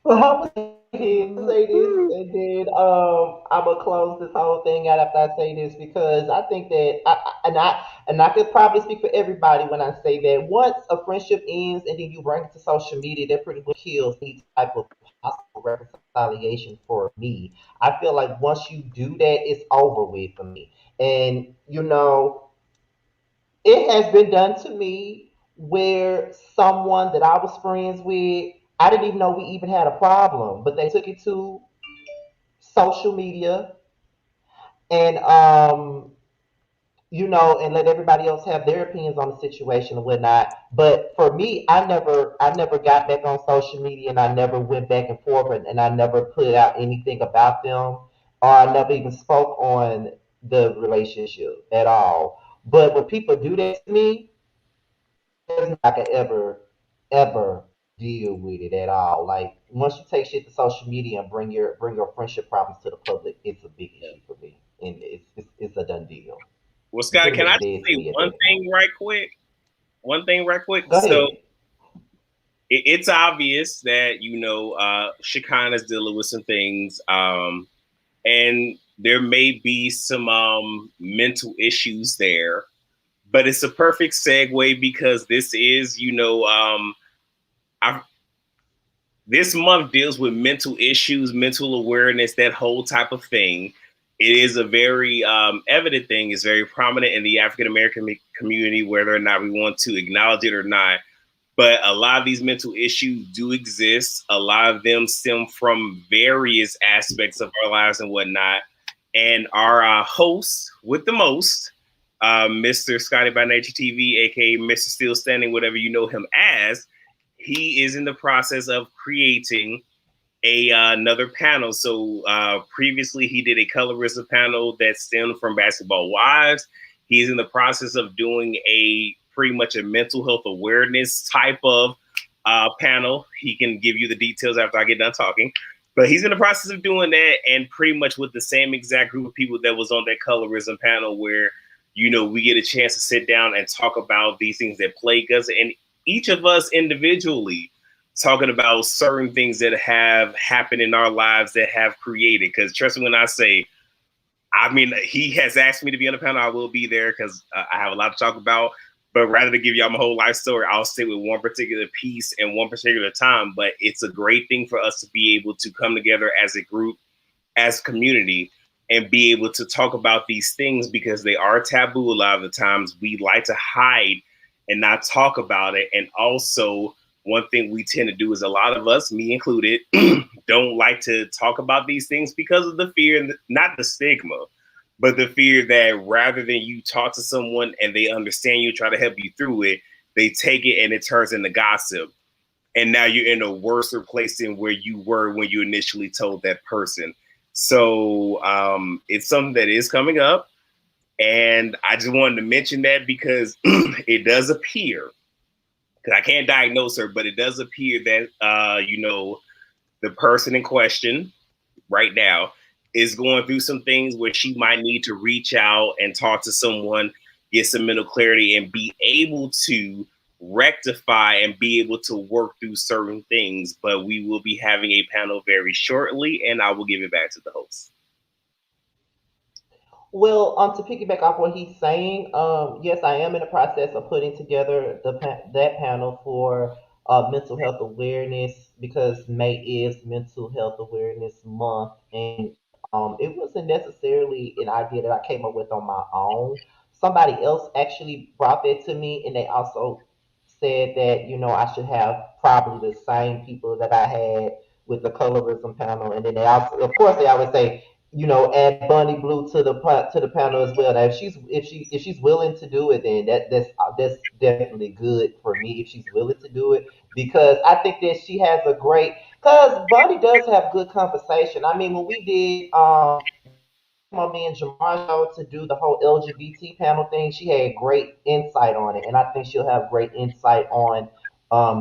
well, I'm gonna say this, and then I'm gonna close this whole thing out after I say this because I think that I could probably speak for everybody when I say that once a friendship ends and then you bring it to social media, that pretty much kills any type of possible reconciliation for me. I feel like once you do that, it's over with for me, and you know it has been done to me where someone that I was friends with, I didn't even know we even had a problem, but they took it to social media and and let everybody else have their opinions on the situation and whatnot. But for me, I never got back on social media and I never went back and forth and I never put out anything about them or I never even spoke on the relationship at all. But when people do that to me, there's not gonna ever deal with it at all. Like once you take shit to social media and bring your friendship problems to the public, it's a big issue for me, and it's a done deal. Well, You're Scott, pretty can I much just dead to say me at one that point. thing right quick? One thing right quick. Go So ahead. it's obvious that Shekinah's dealing with some things, and there may be some mental issues there. But it's a perfect segue because this is, this month deals with mental issues, mental awareness, that whole type of thing. It is a very evident thing. It's very prominent in the African American community, whether or not we want to acknowledge it or not. But a lot of these mental issues do exist. A lot of them stem from various aspects of our lives and whatnot. And our host with the most, Mr. Scotty by Nature TV, aka Mr. Still Standing, whatever you know him as, he is in the process of creating another panel. So previously he did a colorism panel that stemmed from Basketball Wives. He's in the process of doing a pretty much a mental health awareness type of panel. He can give you the details after I get done talking. But he's in the process of doing that, and pretty much with the same exact group of people that was on that colorism panel where, we get a chance to sit down and talk about these things that plague us, and each of us individually talking about certain things that have happened in our lives that have created. Because trust me when I say, he has asked me to be on the panel. I will be there because I have a lot to talk about. But rather than give y'all my whole life story, I'll stay with one particular piece and one particular time. But it's a great thing for us to be able to come together as a group, as a community, and be able to talk about these things because they are taboo a lot of the times. We like to hide and not talk about it. And also, one thing we tend to do is a lot of us, me included, don't like to talk about these things because of the fear, and not the stigma, but the fear that rather than you talk to someone and they understand you, try to help you through it, they take it and it turns into gossip. And now you're in a worse place than where you were when you initially told that person. So it's something that is coming up. And I just wanted to mention that because it does appear, because I can't diagnose her, but it does appear that, the person in question right now is going through some things where she might need to reach out and talk to someone get some mental clarity, and be able to rectify and be able to work through certain things. But we will be having a panel very shortly, and I will give it back to the host. Well, to piggyback off what he's saying, yes, I am in the process of putting together that panel for mental health awareness because May is Mental Health Awareness Month, and it wasn't necessarily an idea that I came up with on my own. Somebody else actually brought that to me, and they also said that I should have probably the same people that I had with the colorism panel, and then they also, of course, they always say add Bunny Blue to the panel as well. Now, if she's willing to do it, then that's definitely good for me if she's willing to do it because I think that she has a great because Bunny does have good conversation. I mean, when we did on me and Jamar show to do the whole LGBT panel thing, she had great insight on it, and I think she'll have great insight on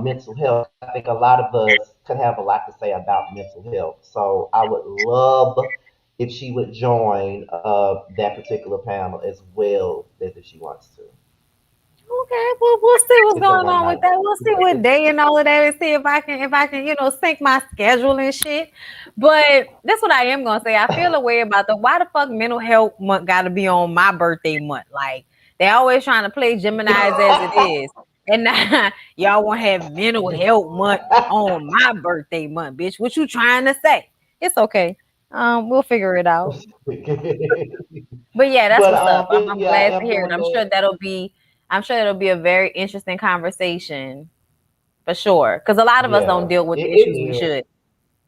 mental health. I think a lot of us could have a lot to say about mental health. So I would love if she would join that particular panel as well as if she wants to. Okay, well, we'll see what's It's a going one on night. with that. We'll see what day and all of that, and see if I can, sync my schedule and shit. But that's what I am gonna say. I feel a way about the why the fuck mental health month got to be on my birthday month. Like they always trying to play Gemini's as it is, and now y'all want to have mental health month on my birthday month, bitch. What you trying to say? It's okay. We'll figure it out. But yeah, that's But what's up. I'm, but I'm yeah, I glad to am hear it. doing I'm sure that. that'll be a very interesting conversation for sure. Because a lot of us don't Yeah, deal with it, the it issues we is should.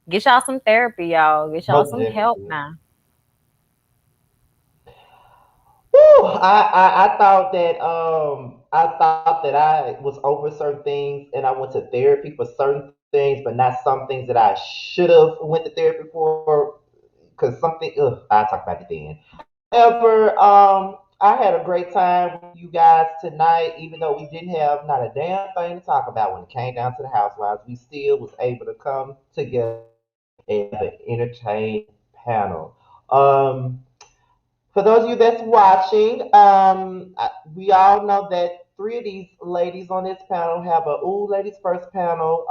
Get y'all some therapy, y'all. Get y'all most some help definitely. now. Whew, I thought that I was over certain things and I went to therapy for certain things, but not some things that I should have went to therapy for because something. Ugh, I'll talk about it then. However, I had a great time with you guys tonight, even though we didn't have not a damn thing to talk about when it came down to the housewives. We still was able to come together and have an entertaining panel. For those of you that's watching, we all know that three of these ladies on this panel have a Ooh Ladies First panel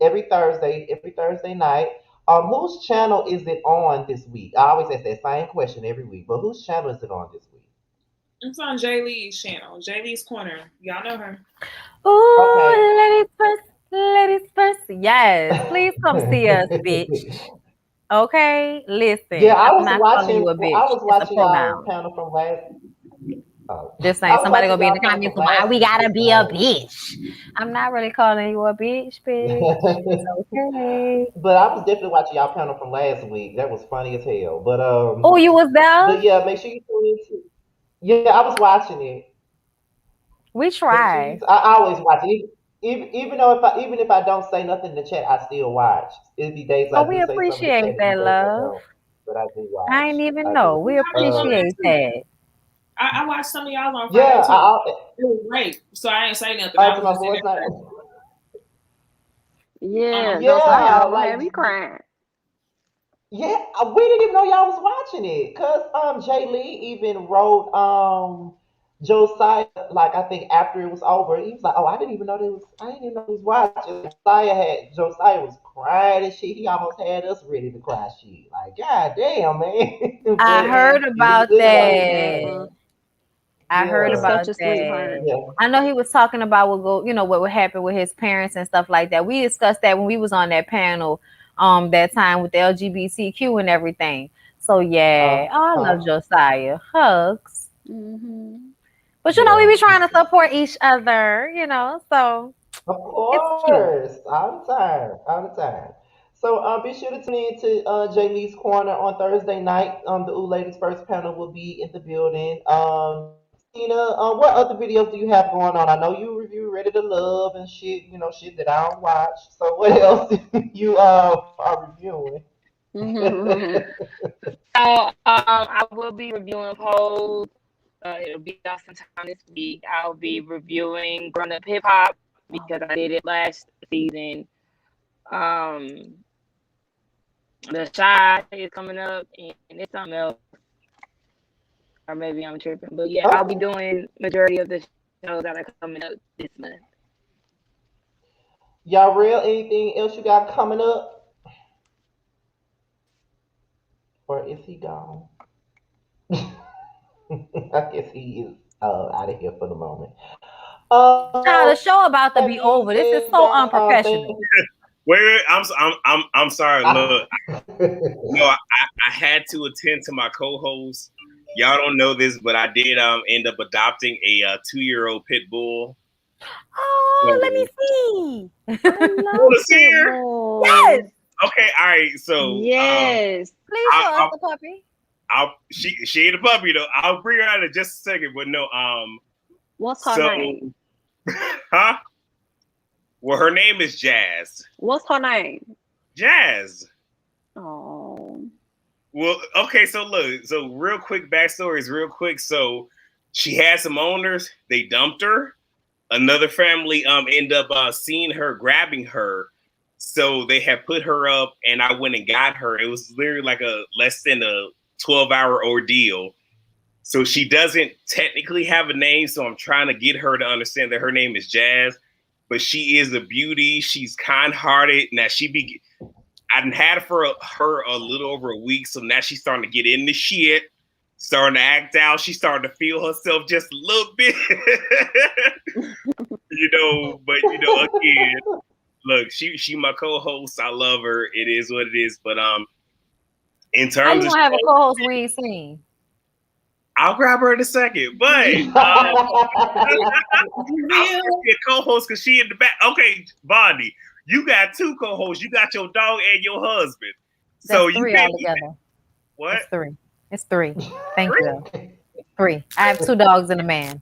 every Thursday night. Whose channel is it on this week? I always ask that same question every week, but whose channel is it on this week? It's on Jay Lee's channel, Jay Lee's Corner. Y'all know her. Okay. Ooh, ladies first, ladies first. Yes, please come see us, bitch. Okay, Yeah, listen. I I'm was not calling you watching. a I bitch. was It's a watching y'all pronoun. panel from last. Oh, Just saying, I was somebody watching gonna be in y'all the panel comments. from Why last we week. gotta be a bitch? I'm not really calling you a bitch, bitch. It's okay. But I was definitely watching y'all panel from last week. That was funny as hell. But Oh, you was there? yeah, make sure you tune in. Yeah, I was watching it. We Make sure you. try. I always watch it. Even if I don't say nothing in the chat, I still watch. It'd be days Oh, I we do say something in the appreciate chat, and be that, days I love. don't. But I do I watch. ain't even I know. do. We Yeah, I watched y'all appreciate too. that. I watched some of y'all on Friday Yeah, too. It was great. So I ain't say nothing. I to was my just in voice not. there Yeah, Josiah Yeah, almost like had me crying. yeah, we didn't even know y'all was watching it. Cause Jay Lee even wrote Josiah like I think after it was over, he was like, "Oh, I didn't even know he was watching." Josiah was crying and shit. He almost had us ready to cry shit. Like, God damn, man. I But heard it was a about good time. that. Mhm. I heard He's Yeah, such about a that. sweetheart. yeah. I know he was talking about what would happen with his parents and stuff like that. We discussed that when we was on that panel, that time with the LGBTQ and everything. So yeah, oh, I love Uh-huh. Josiah. Hugs. Hmm. But we Yeah. be trying to support each other, so Of it's cute. course, all the time. So be sure to tune in to Jamie's Corner on Thursday night. The Ooh Ladies First panel will be in the building. Tina, what other videos do you have going on? I know you review Ready to Love and shit, shit that I don't watch. So what else you are reviewing? So I will be reviewing Pose. It'll be out sometime this week. I'll be reviewing Grown Up Hip Hop because I did it last season. Um, the Shy is coming up, and it's something else. or maybe I'm tripping. But yeah, I'll be doing majority of the shows that are coming up this month. Y'all real anything else you got coming up? Or is he gone? I guess he is out of here for the moment. Child, the show about to That be being over. This said, is you so guys, thank unprofessional. you. Wait, I'm sorry. Look, no, I- I had to attend to my co-host. Y'all don't know this, but I did end up adopting a 2-year-old pit bull. Oh, let me So, see. I want love to see her? Yes. pitbulls. Okay, all right. So, Yes. Please show us I'll, the puppy. she ain't a puppy though. I'll bring her out in just a second. But no, What's her so, name? huh? Well, her name is Jazz. What's her name? Jazz. Oh. Well, okay, so look, so real quick backstory is real quick. So she had some owners, they dumped her. Another family end up seeing her, grabbing her. So they had put her up and I went and got her. It was literally like a less than a 12-hour ordeal. So she doesn't technically have a name, so I'm trying to get her to understand that her name is Jazz, but she is a beauty. She's kind-hearted. Now I done had her a little over a week, so now she's starting to get in the shit, starting to act out. She's starting to feel herself just a little bit, But again, look, she my co-host. I love her. It is what it is. But in How you terms of gonna have a co-host we ain't seen? I'll grab her in a second. But I'll be a co-host because she in the back. Okay, Bondi, you got 2 co-hosts. You got your dog and your husband. So That's you 3 can't altogether. what? It's 3. It's 3. Thank you. 3. I have 2 dogs and a man.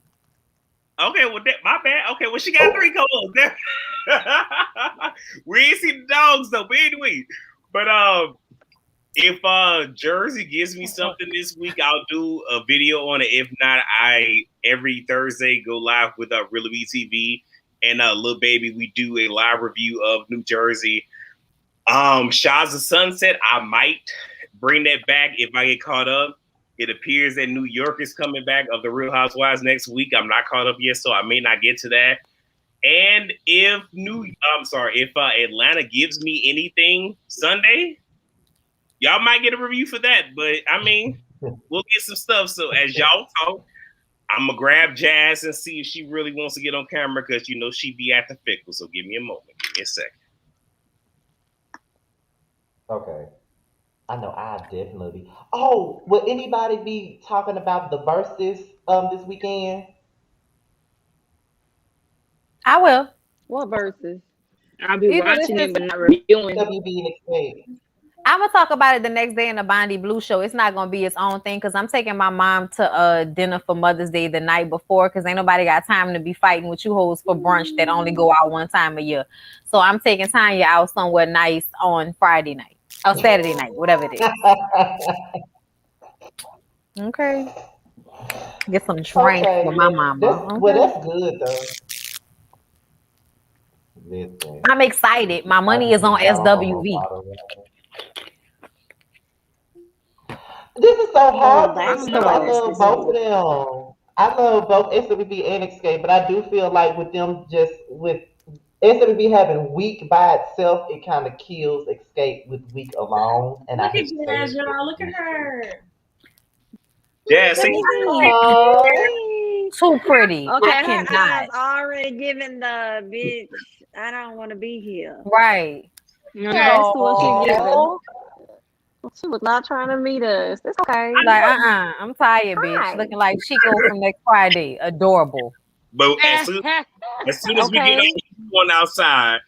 Okay, well, my bad. Okay, well, she got 3 co-hosts. We ain't seen the dogs though. But anyway, but if Jersey gives me something this week, I'll do a video on it. If not, I every Thursday go live with Real BTV and Lil Baby. We do a live review of New Jersey. Shaw's of Sunset. I might bring that back if I get caught up. It appears that New York is coming back of the Real Housewives next week. I'm not caught up yet, so I may not get to that. And if Atlanta gives me anything Sunday, y'all might get a review for that. But I mean, we'll get some stuff. So as y'all talk, I'm gonna grab Jazz and see if she really wants to get on camera because she be acting fickle. So give me a moment. Give me a second. Okay. I know I definitely be. Oh, will anybody be talking about the verses this weekend? I will. What verses? I'll be Either watching this it, is but not reviewing. WB and Escape. I'm gonna talk about it the next day in the Bondi Blue show. It's not gonna be its own thing because I'm taking my mom to dinner for Mother's Day the night before because ain't nobody got time to be fighting with you hoes for brunch that only go out one time a year. So I'm taking Tanya out somewhere nice on Friday night or Saturday night, whatever it is. Okay. Get some drinks Okay, for my yeah. mama. Well, Okay. that's good though. Listen, I'm excited. My I money just is on need y'all on my SWV. bottle. This is so Oh, hard for that's me the because I one that's love this both of week. them. I love both SWB and Escape, but I do feel like with them just with SWB having Week by itself, it kind of kills Escape with Week alone. And I Look at hate to say Jazz, it, but y'all. Look at we her. Yeah, Let see, me see. Oh. Too pretty. Okay, I her eyes cannot. already giving the bitch. I don't want to be here. Right. That's what she giving. Oh, She was not trying to meet us. It's okay. like I'm tired, bitch. Hi. Looking like Chico from next Friday. Adorable. but as soon as we get Okay. on outside,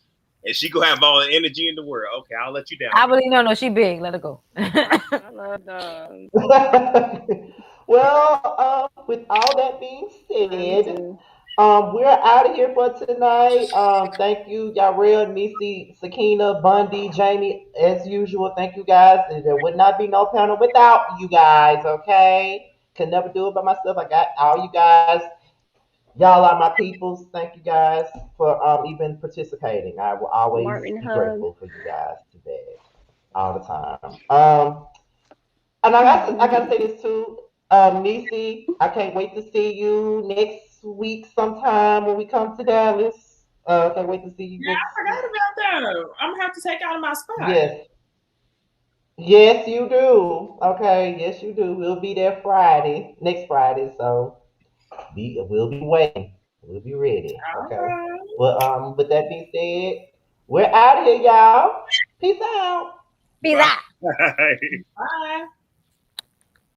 and she gonna have all the energy in the world. Okay, I'll let you down. I believe no, she big. Let her go. I love dogs. well, with all that being Me said, too. we're out of here for tonight. Thank you, Yarel, Nisi, Sakina, Bundy, Jamie, as usual. Thank you guys. There would not be no panel without you guys. Okay, could never do it by myself. I got all you guys. Y'all are my peoples. Thank you guys for even participating. I will always Martin be hug. grateful for you guys today, all the time. And I gotta say this too. Nisi, I can't wait to see you next week sometime when we come to Dallas. Can't wait to see you Yeah, I next forgot week. about that. I'm gonna have to take out of my spot. Yes. Yes, you do. Okay, yes, you do. We'll be there Friday, next Friday. So we'll be waiting. We'll be ready. All Okay. right. Well, with that being said, we're out of here, y'all. Peace out. Be that. Bye. Bye.